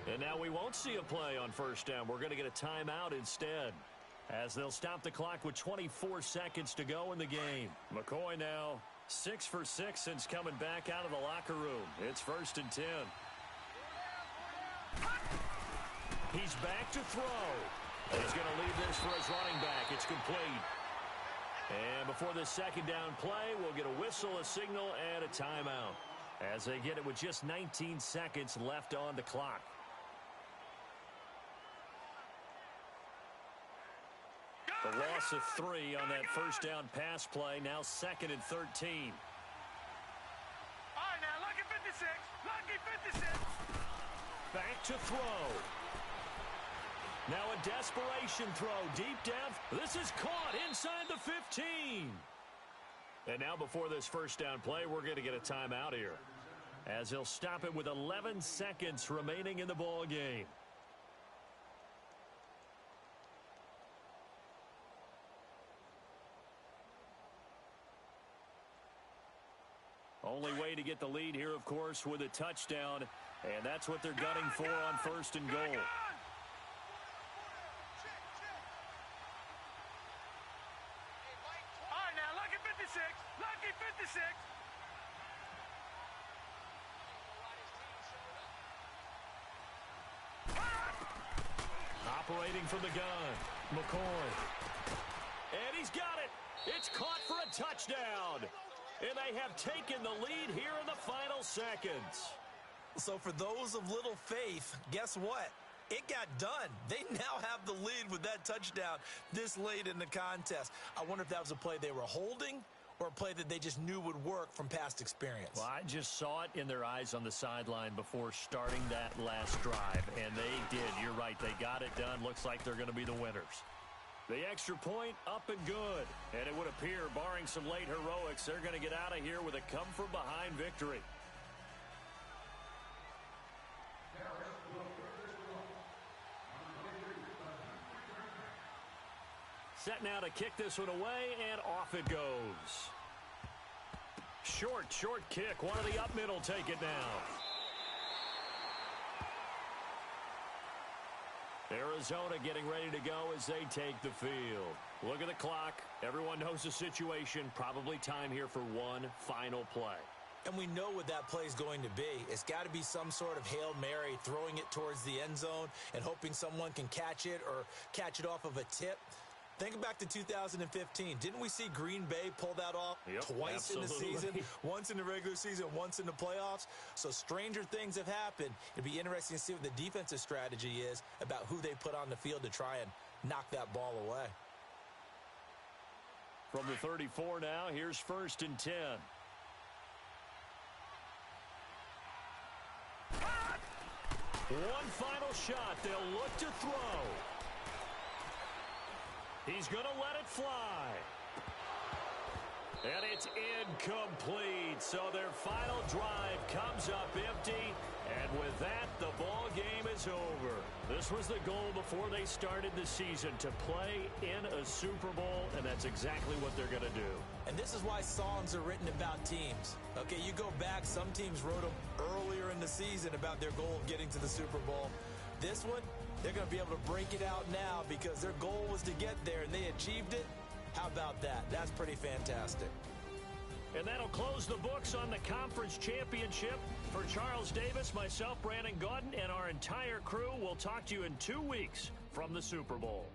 And now we won't see a play on 1st down. We're going to get a timeout instead, as they'll stop the clock with 24 seconds to go in the game. McCoy now 6 for 6 since coming back out of the locker room. It's 1st and 10. He's back to throw. He's going to leave this for his running back. It's complete. And before this 2nd down play, we'll get a whistle, a signal, and a timeout as they get it with just 19 seconds left on the clock. The loss of 3 on that 1st down pass play, now 2nd and 13. All right, now, lucky 56. Lucky 56. Back to throw. Now a desperation throw deep down. This is caught inside the 15. And now before this 1st down play, we're going to get a timeout here, as he'll stop it with 11 seconds remaining in the ball game. Only way to get the lead here, of course, with a touchdown, and that's what they're gunning for on 1st and goal. Lucky 56. Operating from the gun, McCoy. And he's got it. It's caught for a touchdown. And they have taken the lead here in the final seconds. So for those of little faith, guess what? It got done. They now have the lead with that touchdown this late in the contest. I wonder if that was a play they were holding or a play that they just knew would work from past experience. Well, I just saw it in their eyes on the sideline before starting that last drive, and they did. You're right. They got it done. Looks like they're going to be the winners. The extra point up and good. And it would appear, barring some late heroics, they're going to get out of here with a come-from-behind victory. Set now to kick this one away, and off it goes. Short kick. One of the up middle take it now. Arizona getting ready to go as they take the field. Look at the clock. Everyone knows the situation. Probably time here for one final play. And we know what that play is going to be. It's got to be some sort of Hail Mary, throwing it towards the end zone and hoping someone can catch it or catch it off of a tip. Think back to 2015. Didn't we see Green Bay pull that off twice in the season? Once in the regular season, once in the playoffs. So stranger things have happened. It'd be interesting to see what the defensive strategy is about who they put on the field to try and knock that ball away. From the 34 now, here's 1st and 10. One final shot. They'll look to throw. He's going to let it fly. And it's incomplete. So their final drive comes up empty. And with that, the ball game is over. This was the goal before they started the season, to play in a Super Bowl, and that's exactly what they're going to do. And this is why songs are written about teams. Okay, you go back, some teams wrote them earlier in the season about their goal of getting to the Super Bowl. This one, they're going to be able to break it out now because their goal was to get there, and they achieved it. How about that? That's pretty fantastic. And that'll close the books on the conference championship. For Charles Davis, myself, Brandon Gaudin, and our entire crew, we'll talk to you in 2 weeks from the Super Bowl.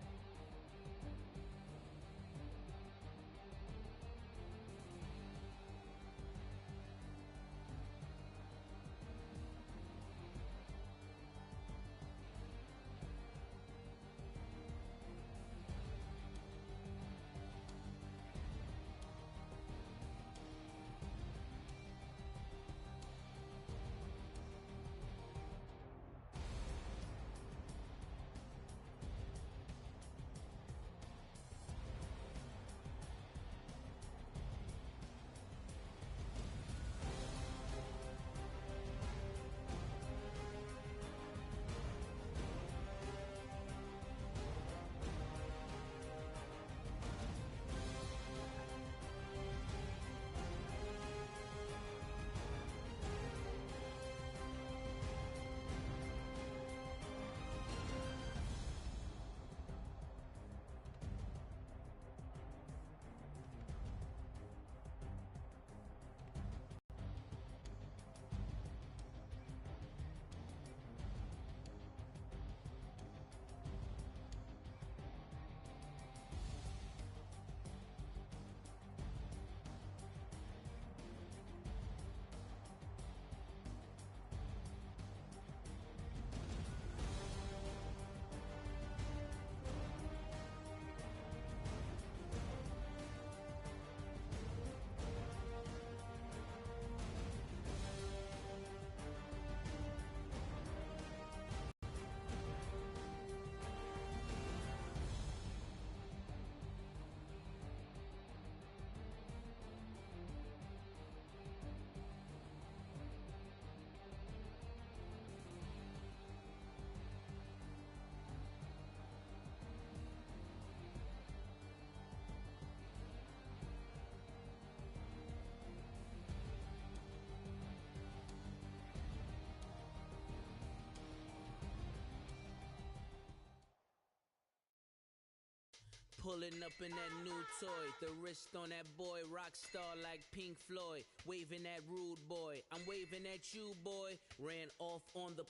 Pulling up in that new toy, the wrist on that boy, rock star like Pink Floyd, waving at rude boy, I'm waving at you boy, ran off on the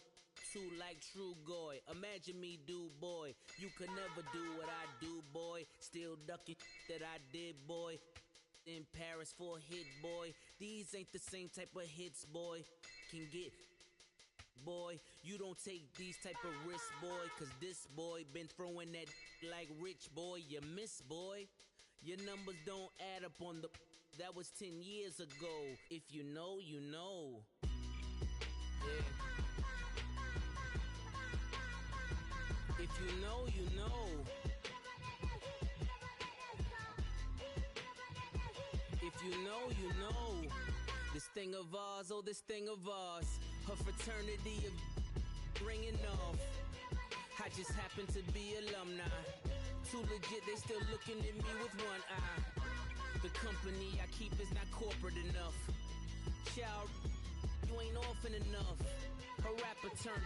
two like True Goy, imagine me do boy, you could never do what I do boy, still ducking that I did boy, in Paris for a hit boy, these ain't the same type of hits boy, can get boy, you don't take these type of risks boy, cause this boy been throwing that like rich boy, you miss boy, your numbers don't add up on the, that was 10 years ago, if you know, you know, yeah. If you know, you know, if you know, you know, this thing of ours, oh this thing of ours, her fraternity of ringing off. I just happen to be alumni. Too legit, they still looking at me with one eye. The company I keep is not corporate enough. Child, you ain't orphan enough. A rapper turn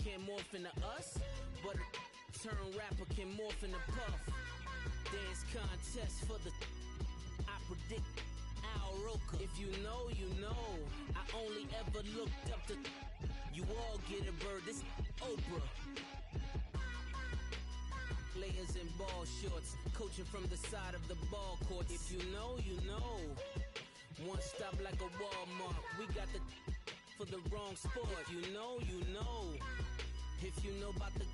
can't morph into us, but a turn rapper can morph into Puff. Dance contest for the I predict Al Roker. If you know, you know. I only ever looked up to you all get a bird. This Oprah. Layers in ball shorts, coaching from the side of the ball court. If you know, you know. One stop like a Walmart. We got the for the wrong sport. If you know, you know. If you know about the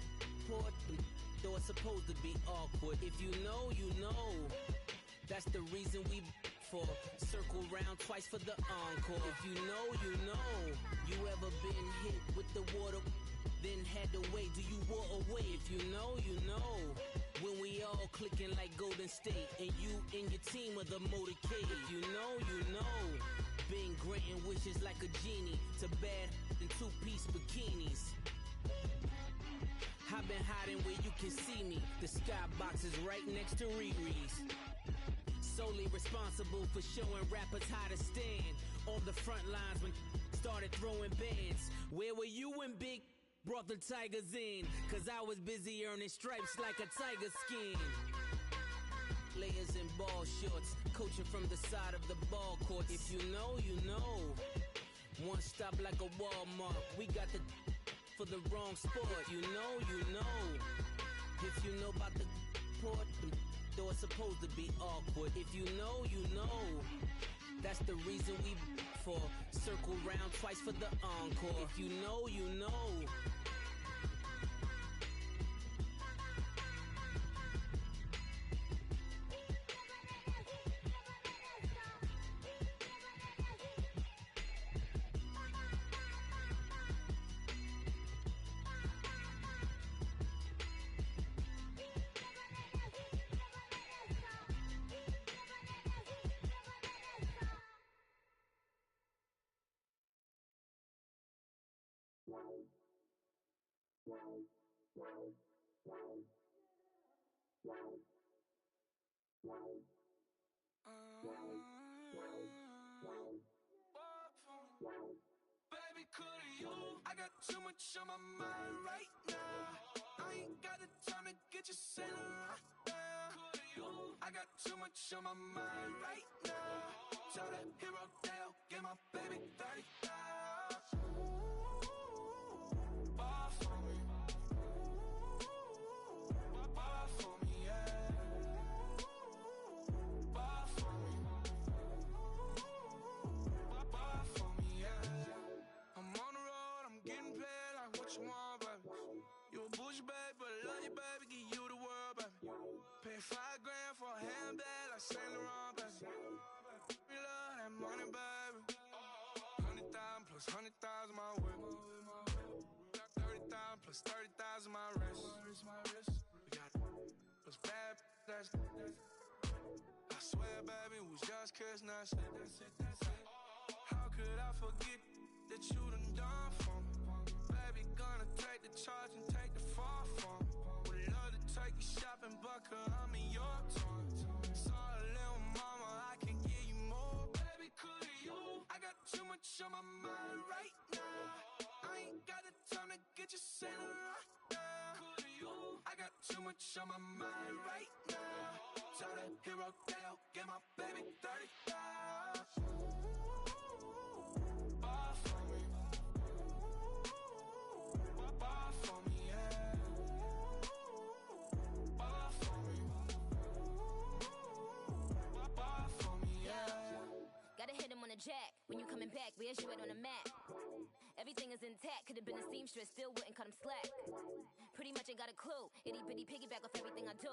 port, though it's supposed to be awkward. If you know, you know. That's the reason we for circle round twice for the encore. If you know, you know. You ever been hit with the water, then had to wait? Do you walk away? If you know, you know. When we all clicking like Golden State, and you and your team are the motorcade. If you know, you know. Been granting wishes like a genie to bad in two-piece bikinis. I've been hiding where you can see me. The skybox is right next to Riri's. Solely responsible for showing rappers how to stand on the front lines when started throwing bands. Where were you when Big brought the Tigers in? Cause I was busy earning stripes like a tiger skin. Layers in ball shorts, coaching from the side of the ball court. If you know, you know. One stop like a Walmart. We got the for the wrong sport. If you know, you know. If you know about the port, though it's supposed to be awkward. If you know, you know. That's the reason we for circle round twice for the encore. If you know, you know. Baby, could you? I got too much on my mind right now. I ain't got the time to get you sailing right now. Could you? I got too much on my mind right now. Tell that hero Dale, get my baby 30,000. Bar for me. Bar for me, yeah. Bar for me. Bar for me, yeah. I'm on the road, I'm getting paid like what you want, baby. You a bougie, baby, but I love you, baby. Give you the world, baby. Pay $5 grand for a handbag like Saint Laurent, baby. We love that money, baby. 100,000 plus 100,000 my way. Got 30,000 plus 30,000 my wrist. We got those bad, that's I swear, baby, it was just kiss, now shit. How could I forget that you done for me? Baby, gonna take the charge and take the fall from me. Would love to take you shopping, but I'm in your town. Sorry, little mama, I can give you more. Baby, could you? I got too much on my mind right now. I ain't got the time to get you sailing right now. Could you? I got too much on my mind right now. Tell that hero Dale, get my baby 30,000. Bar for me. Bar for me, yeah. Bar for me. Bar for me, yeah. Gotta hit him on the jack. When you coming back, where's you at on the map? Everything is intact, could've been a seamstress, still wouldn't cut him slack. Pretty much ain't got a clue, itty bitty piggyback off everything I do.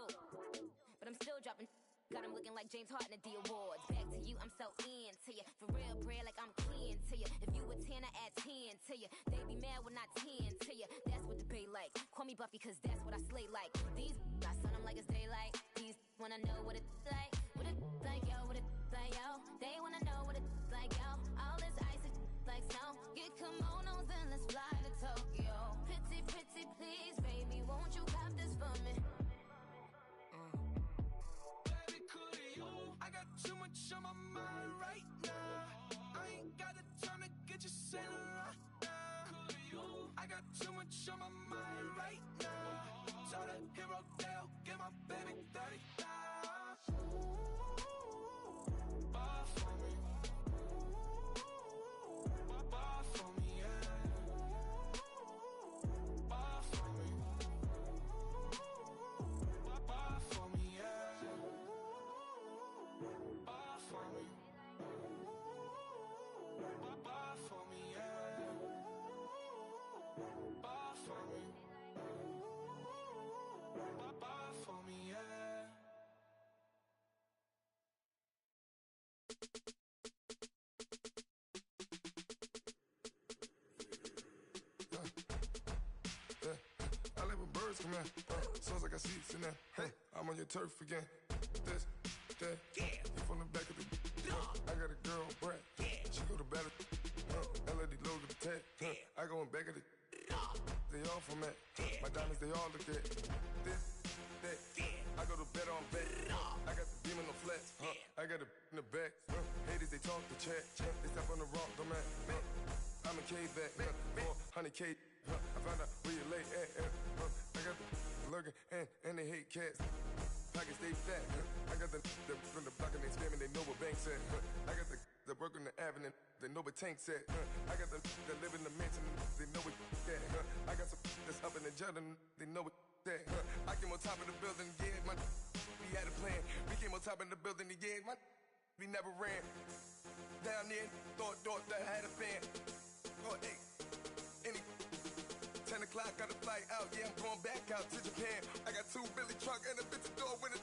But I'm still dropping, got him looking like James Harden at the awards. Back to you, I'm so into you. For real, bread, like I'm kin to you. If you a 10, I add 10 to you. They be mad when I 10 to you. That's what the bay like. Call me Buffy, cause that's what I slay like. These, I sun them like it's daylight. These wanna know what it's like. What it like, yo, what it like, yo. They wanna know what it's like, yo. All this ice is like snow. Get kimonos and let's fly to Tokyo. Pretty, pretty, please, baby, won't you cop this for me? much on my mind right now. I ain't got the time to get you sailing right now. I got too much on my mind right now. So the hero Dale, get my baby 30,000. Bar for me. Bar for me, yeah. Bar for me. Bar for me, yeah. Bar for me. Bar for me, yeah. Bar for me. Bar for me, yeah. I like when birds come in. Sounds like I see seats in there. Hey, I'm on your turf again. This, that, you from the back of the. I got a girl, Brad. She go to battle. LAD load the tag. I go in back of the. They all from that. My diamonds, they all look at. This, that. I go to bed on bed. I got the beam on the flats. I got a in the back. Haters, they talk the chat. They step on the rock, don't man. I'm a K back. 400K. I found out where you lay at. I got the lurking and they hate cats. Pockets stay fat. I got the from the block and they scamming, they know what banks at. I got the work on the avenue, they know what tanks at. I got the that live in the mansion, they know what that. I got some that's up in the Jordan, they know what that. I came on top of the building, yeah, my we had a plan. We came on top of the building, yeah, my we never ran. Down there, thought that had a fan. Oh, hey, any 10 o'clock, got a flight out, yeah, I'm going back out to Japan. I got 2 Billy truck and a bitch door with a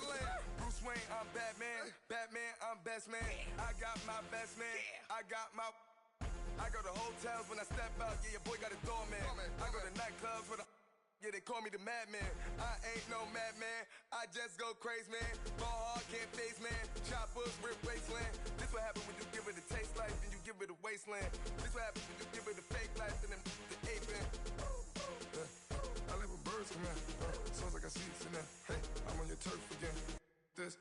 land. Bruce Wayne, I'm Batman. Batman, I'm best man. I got my best man. I go to hotels when I step out, yeah, your boy got a doorman. I go to nightclubs with a yeah, they call me the madman. I ain't no madman, I just go crazy, man. Ball hard, can't face, man. Choppers, rip wasteland. This what happen when you give it a taste life and you give it a wasteland. This what happens when you give it a fake life and then the aping. I like when birds come in. Sounds like I see it in there. Hey, I'm on your turf again. This,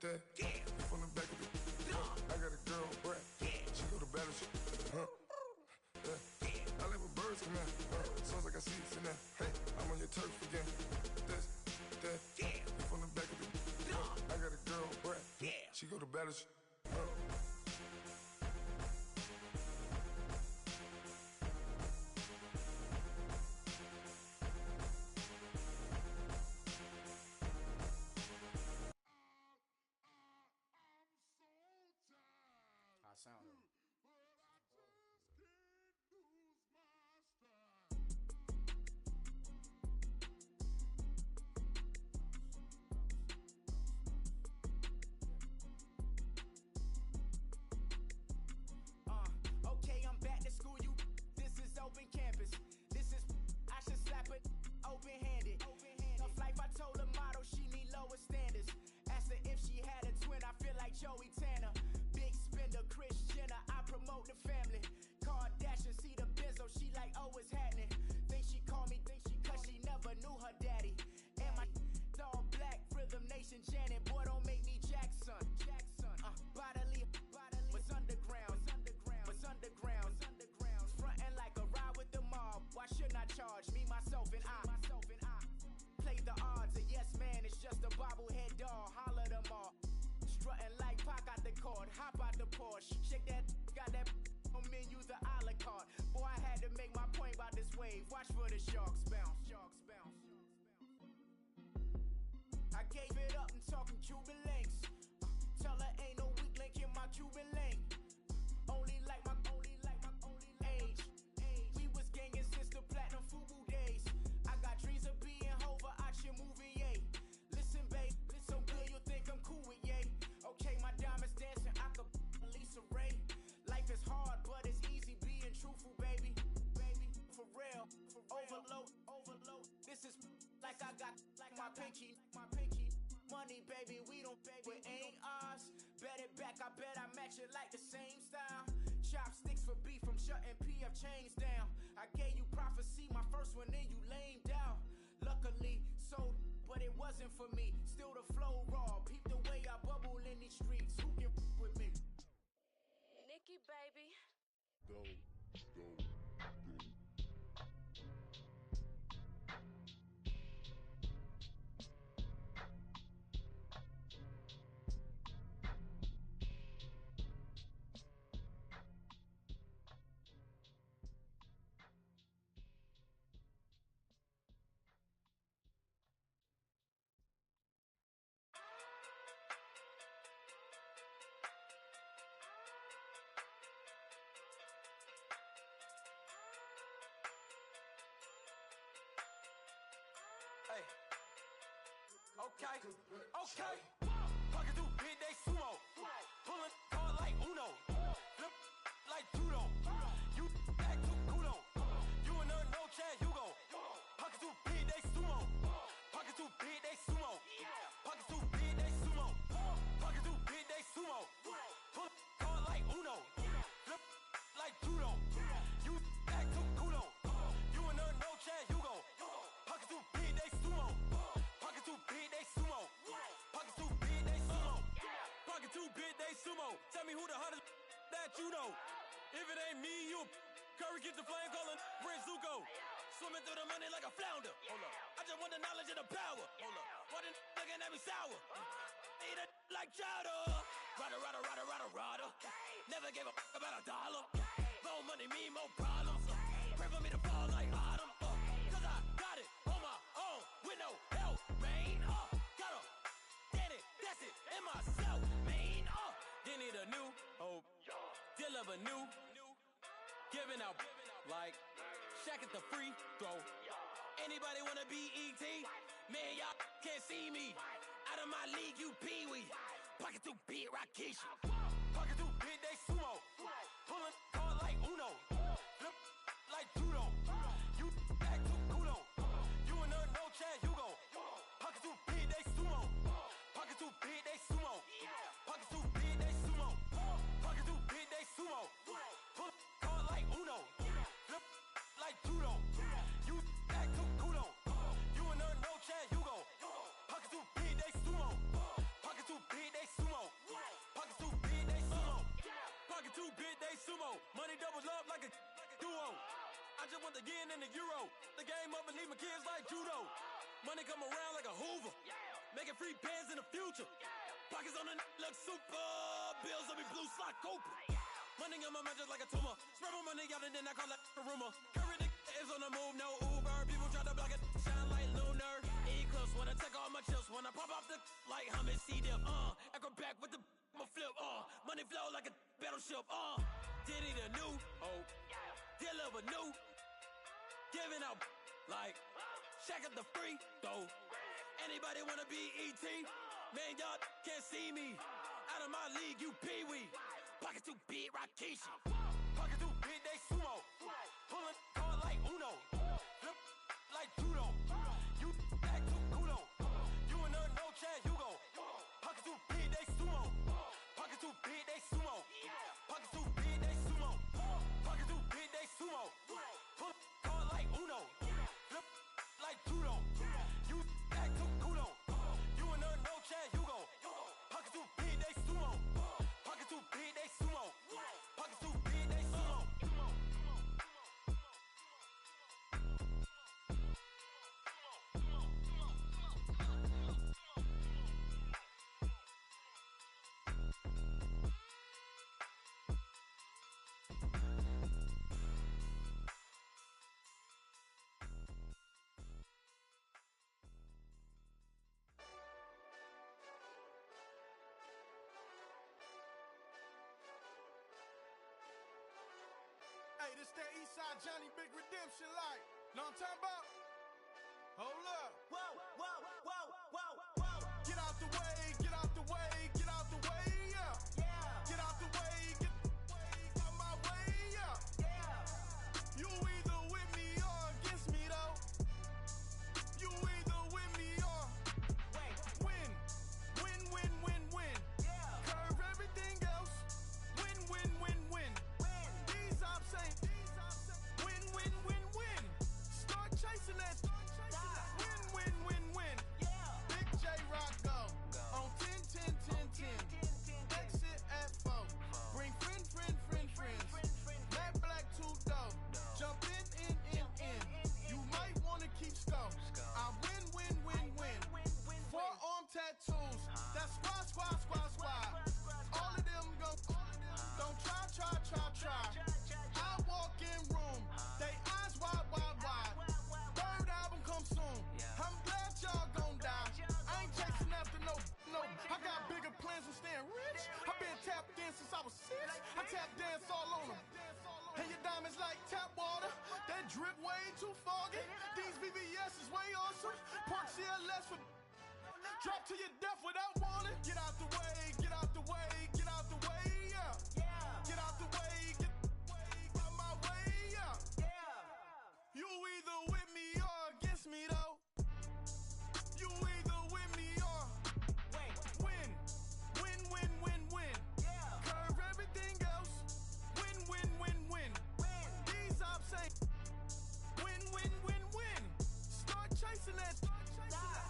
that, you from the back of the. I got a girl, Brad. She go to battle. I like when birds come in. Sounds like I see it in there. Hey, I'm on your turf again. This, that, you from the back of the. I got a girl, Brad. She go to battle. My pinky, money, baby, we don't pay, it ain't ours. Bet it back, I bet I match it like the same style. Chopsticks for beef from shutting PF chains down. I gave you prophecy, my first one, then you lamed out. Luckily, but it wasn't for me. Still the flow raw, peep the way I bubble in these streets. Who can Slinky, baby. Go. Hey. Okay. Pocket through big day sumo. Pulling hard like Uno. Flip like judo. You act too kudo. You and her no Chad Hugo. Pocket through big day sumo. Pocket through big day sumo. Pocket through big day sumo. Pocket through big day sumo. Pull hard like Uno. Flip like judo. You act too kudo. You and her no Chad Hugo. Pocket through big day sumo. Pocket too big they sumo. Pocket too big they sumo. Pocket too big they sumo. Tell me who the hottest that you know. If it ain't me, you Curry get the flame calling Prince Zuko. Swimming through the money like a flounder. Hold up. I just want the knowledge and the power. Hold up. Why the looking at me sour? Eat it like chowder. Rada. Never gave a about $1. More money mean more problems. Pray for me to fall like autumn. Cause I got it on my own with no help, man. Gotta get it, that's it, in myself, man. They need a new hope, deal of a new, giving out like Shaq at the free throw. Anybody wanna be E.T.? Man, y'all can't see me. Out of my league, you pee-wee. Pocket too big, Rakishi. Pocket too big, they sumo. Pulling hard like Uno. Flip like judo. You act too kudo. You and her no Chad Hugo. Pocket too big, they sumo. Pocket too big, they sumo. Pocket too big, they sumo. Pocket too big, they sumo. Pull hard like Uno. Flip like judo. You act too kudo. You and her no Chad Hugo. Pocket too big, they sumo. Pocket too big, they sumo. Pocket too big, they sumo. Pocket too big, they sumo. Money doubles up like a duo. I just want the yen and the euro. The game up and leave my kids like judo. Money come around like a Hoover. Making free bands in the future. Pockets on the look super. Bills on me blue slot Cooper. Money on my mind just like a tumor. Spread my money out and then I call it a rumor. Curry the is on the move, no Uber. People try to block it, shine like lunar. Eclipse wanna take all my chips. When I pop off the like hummus, see them. Acrobat with the my flip. Money flow like a battleship. Diddy the new hope. Deliver new. Giving out like Shaq at the free throw. Anybody wanna be E.T.? Man, y'all can't see me. Out of my league, you pee-wee. Pocket too big, Rakishi. Pocket too big, they sumo. Pulling hard like Uno. Flip like judo. You act too kudo. You and her no Chad Hugo. Pocket too big, they sumo. Pocket too big, they sumo. Pocket too big, they sumo. Pocket too big, they sumo. Pull hard like Uno. Flip like judo. You act too kudo. You and her no Chad Hugo. Pocket too big, they sumo. Pocket too big, they sumo. Pocket too big, they sumo. Hey, this that Eastside Johnny Big Redemption like. Know what I'm talking about? Hold up. Whoa. Get out the way, get out the way, get out the way, yeah. Get out the way, get out my way, yeah. You either with me or against me though. You either with me or win. Curve everything else. Win. These ops ain't win. Start chasing that. Win. Big J Drop to your death without warning. Get out the way, get out the way, get out the way, yeah. Get out the way, get out my way, yeah. You either with me or against me, though. You either with me or win. Win, win, win, win. Curve everything else. Win, win, win, win. These ops say win, win, win, win. Start chasing that.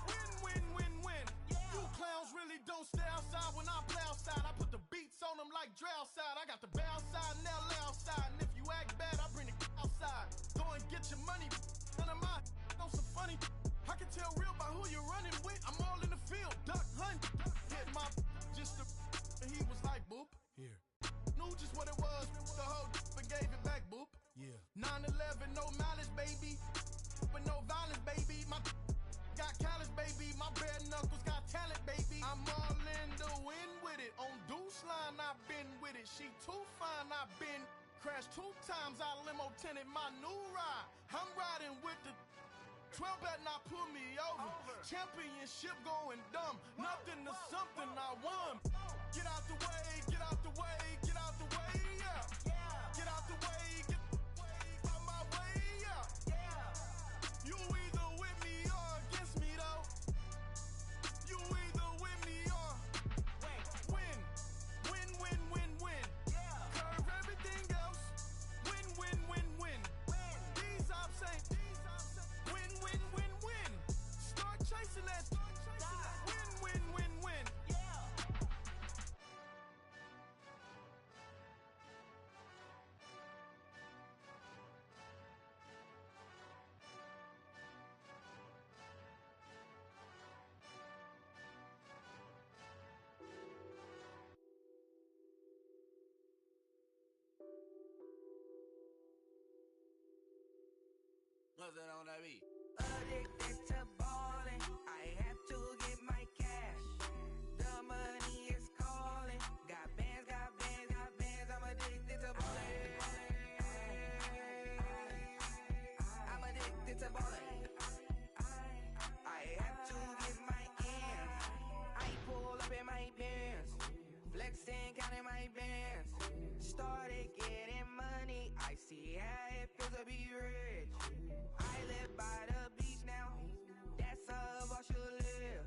Win, win, win, win. You clowns really don't stay outside when I play outside. I put the beats on them like Dre outside. I got the bow side and LA outside. And if you act bad, I bring the outside. Go and get your money. None of my know some funny. I can tell real by who you're running with. I'm all in the field. Duck hunt. Hit my just the and he was like boop. Here. Knew just what it was. The whole and gave it back boop. Yeah. 9/11, no malice, baby. But no violence, baby. My got callous, baby. My bare knuckles got talent, baby. I'm all in the wind with it. On Deuce line, I've been with it. She too fine, I've been crashed 2 times. I limo tinted my new ride. I'm riding with the 12 better not pull me over. Championship going dumb. Nothing to something I won. Get out the way, get out the way, get out the way, yeah. Get out the way, get out my way, yeah. You either with me or against me, though. You either with me or win. Win, win, win, win. Curve everything else. Win, win, win, win. These ops ain't win, win, win, win. Start chasing that. Win, win, win, win. Nothing on that beat. Addicted to ballin', I have to get my cash. The money is calling. Got bands, got bands, got bands. I'm addicted to ballin'. I'm addicted to ballin'. I have to get my ends. I pull up in my pants, flexing, counting my bands. Started getting money. I see how it feels to be rich. I live by the beach now. That's how I should live.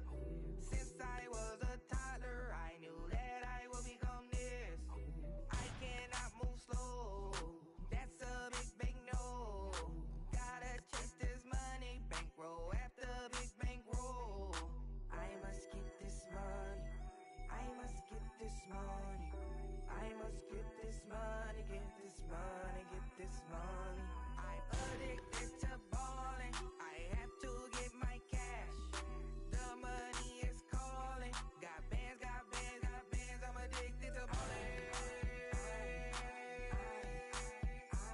Since I was a toddler, I knew that I would become this. I cannot move slow. That's a big, big no. Gotta chase this money. Bankroll after big bankroll. I must get this money. I must get this money. I must get this money. Get this money. Get this money. I'm addicted to ballin'. I have to get my cash. The money is calling. Got bands, got bands, got bands. I'm addicted to ballin'.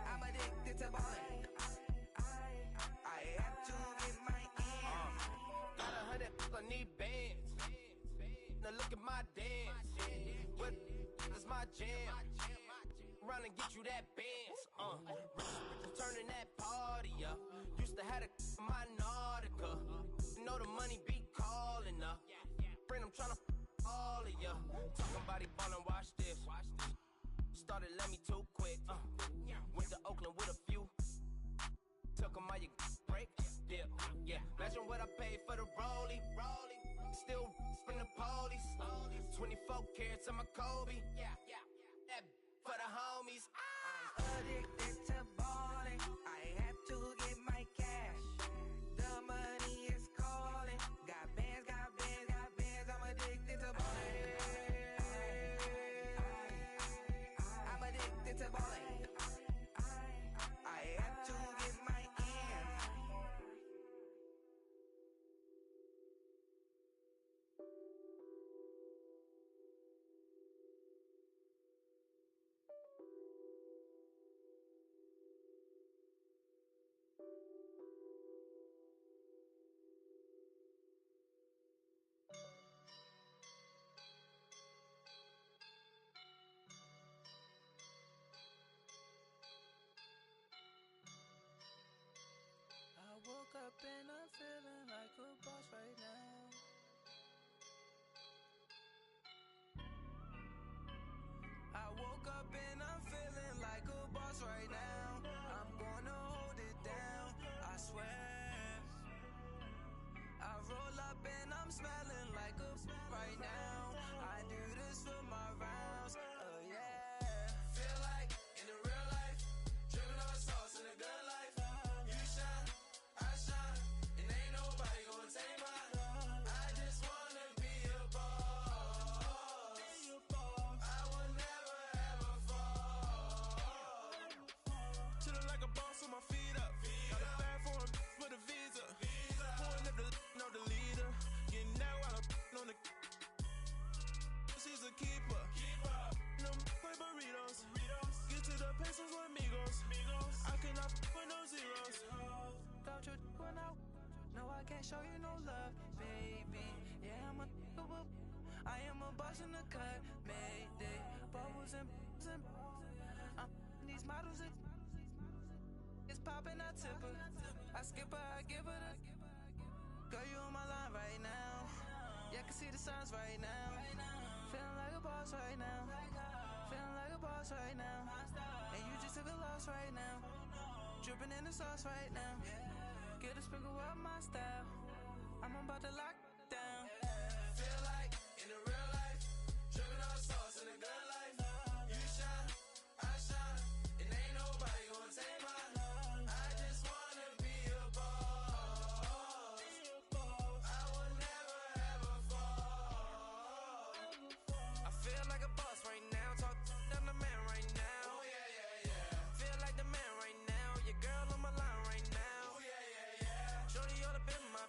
I'm addicted to ballin'. I have to get my ends. Got 100, I need bands. Now look at my dance. What is my jam? Run and get you that bands. Turning that party up. Used to have a my Nautica. You know the money be calling up. Friend, I'm tryna all of ya. Talking body ballin', watch this. Started let me too quick. Went to Oakland with a few. Took 'em all you break. Dip. Yeah. Imagine what I paid for the rollie. Still from the police. 24 carats on my Kobe. That for the homies. Addicted to ballin'. I have to get my cash. The money is calling. Got bands, got bands, got bands. I'm addicted to ballin'. I'm addicted to ballin'. I have to get my ends. I woke up and I'm feeling like a boss right now. can't show you no love, baby. Yeah, I am a boss in the cut, Mayday. Bubbles and I'm these models. It's popping, I tip her. I skip her, I give her the. Girl, you on my line right now. Yeah, I can see the signs right now. Feeling like a boss right now. Feeling like a boss right now. And you just took a loss right now. Dripping in the sauce right now. Get a sprinkle of my style. I'm about to lock down. Feel like in the real life, dripping on sauce in the good life. You shine, I shine, and ain't nobody gonna take mine. I just wanna be a boss. I will never ever fall. I feel like a boss right now. Talk to the man right now. Oh yeah, yeah, yeah. Feel like the man right now. Your girl on my line right now. Oh yeah, yeah, yeah. Shorty oughta been my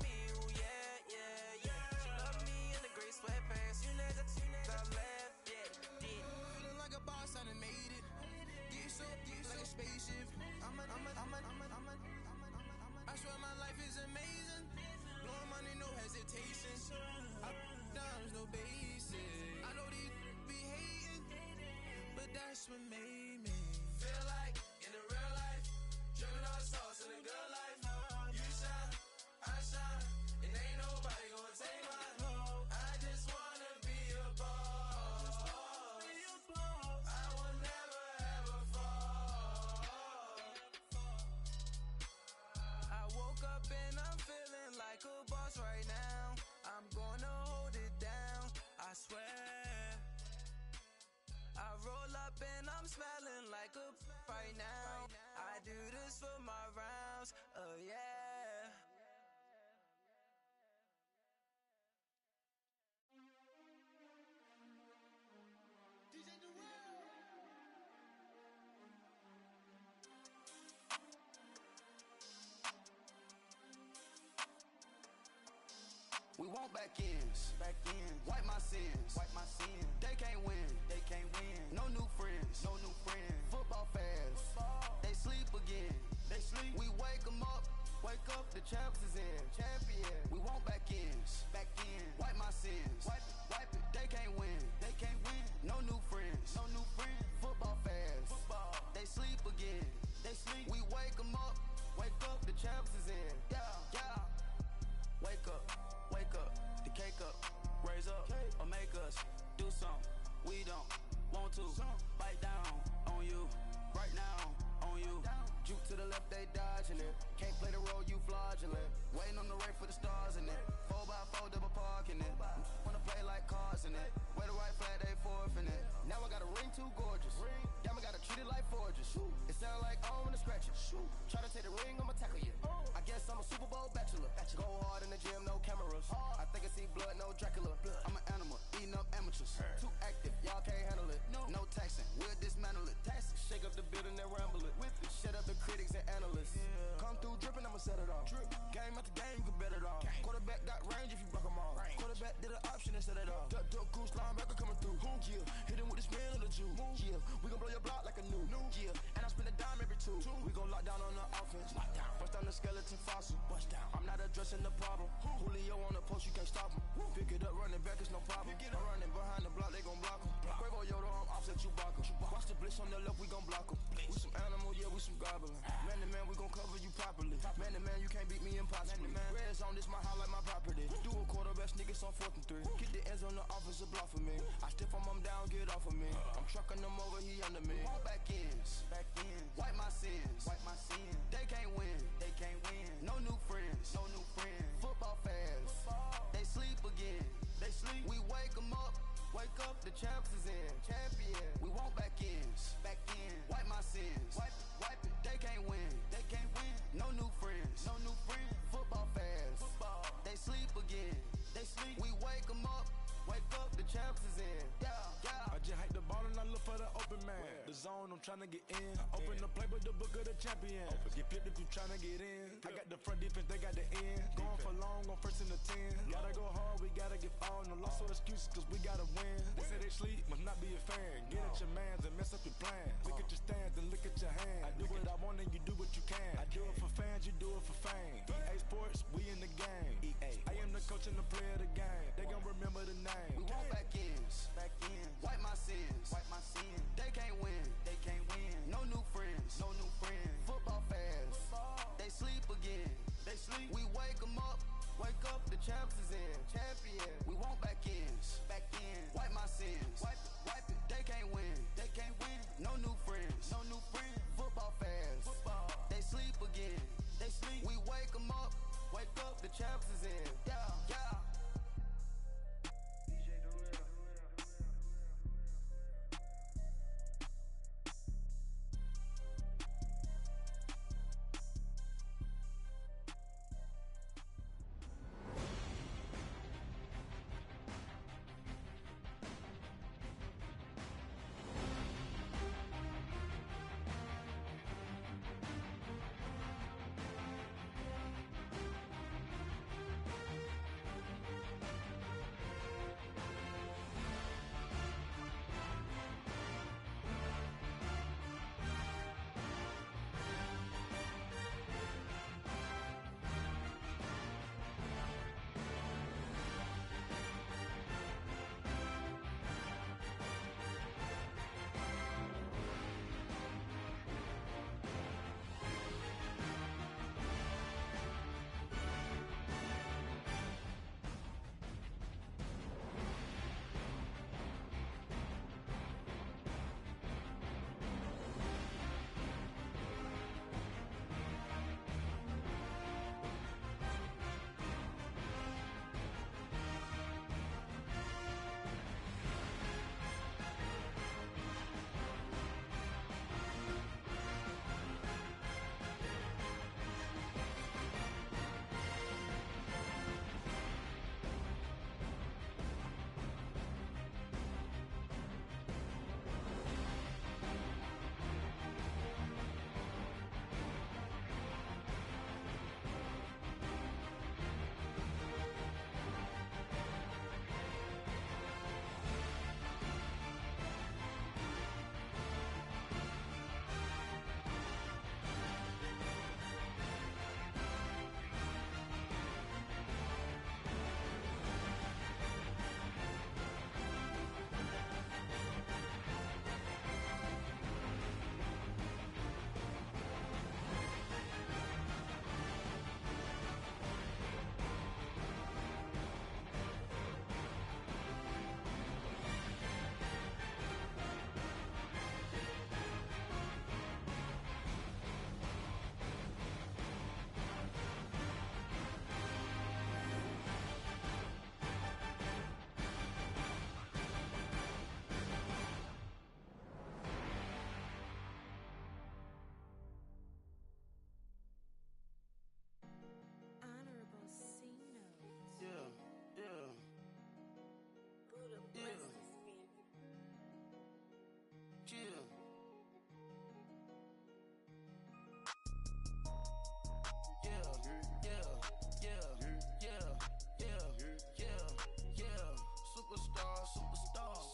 me. Ooh yeah, yeah, yeah. She love me in the gray sweatpants. You never I left, yeah. Feeling like a boss, I done made it. Get so like a spaceship. I swear my life is amazing. Blowing money, no hesitation. I dimes, no basic. I know these be hating, but that's what made me. Feel like in the real life, dripping on sauce in the good life. You shine, I shine, and ain't nobody gonna take mine. I just wanna be a boss. I will never ever fall. I woke up and I'm feeling like a boss right now. I'm gonna hold it down, I swear. I roll up and I'm smelling like a right now. I do this for my rounds, oh yeah. We want back ends, wipe my sins, They can't win, No new friends, Football fast, They sleep again, We wake 'em up, the champs is in, champion. We want back ends, wipe my sins, wipe it. They can't win, No new friends, Football fast, They sleep again, We wake 'em up, the champs is in, yeah. Wake up, the cake up, raise up, or make us do something we don't want to. Bite down on you, right now on you. Juke to the left, they dodging it. Can't play the role, you fraudulent. Waiting on the race for the stars in it. 4x4 double parking it. Wanna play like cars in it. Wear the white flag, they forfeit it. Now I got a ring too gorgeous. Damn, I gotta treat it like forges. It sound like I don't wanna scratch it. Try to take the ring, I'ma tackle you. I guess I'm a Super Bowl bachelor. Go hard in the gym, no cameras. I think I see blood, no Dracula. I'm an animal, eating up amateurs. Too active, y'all can't handle it. No taxing, we'll dismantle it. Shake up the building and ramble it. Shut up the critics and analysts. Come through dripping, I'ma set it off. Game after game, you can bet it off. Quarterback got range if you block 'em all. Quarterback did an option and set it off. Duck goose linebacker coming through. Yeah, hit him with the spin of the Jew. Yeah, we gon' blow your block like a new. Yeah, and I spin a dime every two. We gon' lock down on the offense. Bust down the skeleton fossil. I'm not addressing the problem. Julio on the post, you can't stop him. Pick it up, running back, it's no problem. I'm running behind the block, they gon' block him. Quavo Yoda, I'm offset Chewbacca. Watch the blitz on the left, we gon' block him. We some animal, yeah, we some goblin. Man to man, we gon' cover you properly. Man to man, you can't beat me impossibly. Reds on this, my house like my property. Do a quarter best niggas on 4th and 3. Get the ends on the offensive block for me. I stiff him, I'm down, get off of me. I'm trucking them over, he under me. Want back ends, wipe my sins, They can't win, No new friends, Football fast, They sleep again, We wake 'em up, the champs is in, champion. We want back ends, wipe my sins, wipe it. They can't win, No new friends, Football fast, They sleep again, We wake 'em up, the champs is in, yeah. I just hike the ball and I look for the open man. The zone, I'm tryna get in. Open the playbook, the book of the champion. Get flipped if you tryna get in. I got the front defense, they got the end. Going for long, on 1st and the 10. Gotta go hard, we gotta get all. No loss or excuses, cause we gotta win. They say they sleep, must not be a fan. Get at your mans and mess up your plans. Look at your stands and look at your hands. I do what I want and you do what you can. I do it for fans, you do it for fame. EA Sports, coach and the player of the game. They gon' remember the name. We want back ends. Wipe my sins. They can't win. No new friends. Football fast. They sleep again. We wake 'em up. Wake up, the champs is in. Champion. We want back ends. Wipe my sins. Wipe it. They can't win. No new friends. Football fast. They sleep again. We wake 'em up. Wake up, the champs is in. Yeah.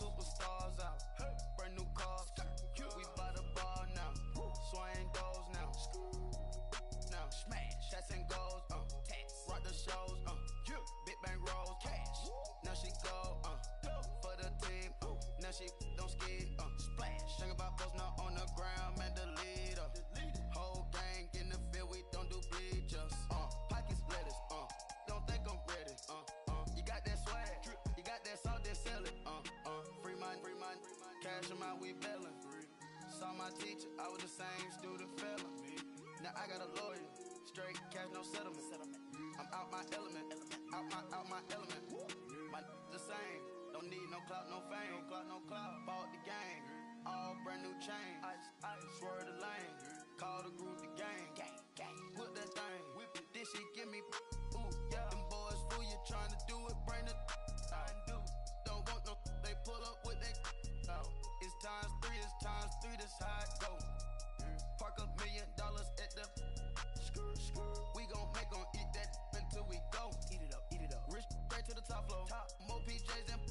Superstars out. Brand new cars. We by the bar now. Swing doors now. Smash. Shots and goals. Rock the shows. Big bang rolls. Cash. Now she go. For the team. Now she don't skid. Splash. Think about posting up on the ground. Man, the leader. Whole gang in the field. We don't do bleachers. Pockets lettuce. Don't think I'm ready. You got that swag. You got that salt, that sell it. Free mind. Cash them out, we bailin'. Saw my teacher, I was the same student fella. Now I got a lawyer. Straight cash, no settlement. I'm out my element. Out my element. My the same. Don't need no clout, no fame. Bought the game. All brand new chain. Ice. Swerve the lane. Call the group the gang. Whip that thing. Whip it. This shit give me. Ooh, yeah. Them boys fool you trying to do it. Bring it. I do. Don't want no. They pull up with they. It's times three. This how it go. Park $1 million at the. We gon' make 'em eat that until we go. Eat it up. Rich straight to the top floor. More PJs and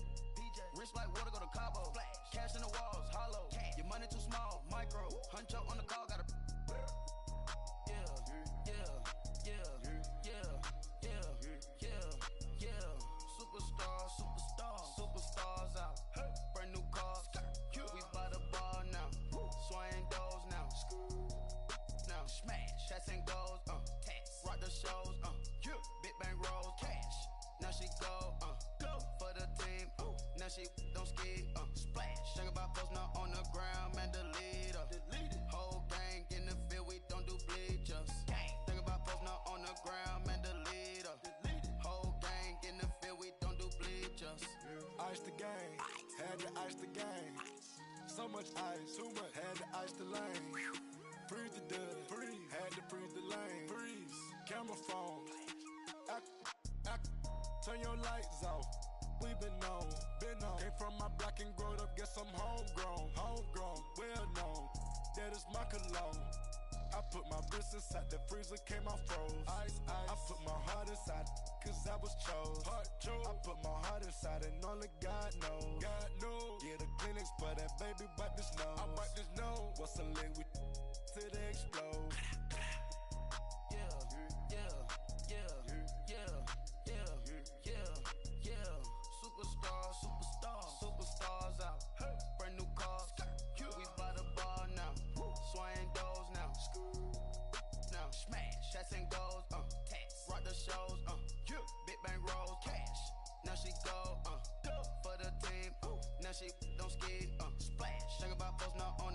rich like water go to Cabo. Cash in the walls, hollow. Your money too small, micro. Hunch up on the call, gotta. Yeah. shows, big bang rolls, cash. Now she go for the team, now she don't ski, splash. Think about post now on the ground, man, delete her. Whole gang in the field, we don't do bleachers. Think about post now on the ground, man, delete her. Whole gang in the field, we don't do bleachers. Ice the game, had to ice the game. So much ice, too much, had to ice the lane. Freeze the dud, freeze, had to freeze the lane. Freeze, camera phone. Turn your lights off. We been on. Came from my block and growed up, guess I'm homegrown, well known. That is my cologne. I put my wrist inside the freezer, came out froze. Ice. I put my heart inside, cause I was chose. I put my heart inside and only God knows. Get a Kleenex for that baby, bite this nose. I bite this nose. What's a liquid till they explode? Superstars out. Brand new cars. We by the bar now. Swaying doors now. Now smash. Shots and goals. Rock the shows. Big bang rolls. Cash. Now she go. For the team. Now she don't ski. Splash. Think about post now on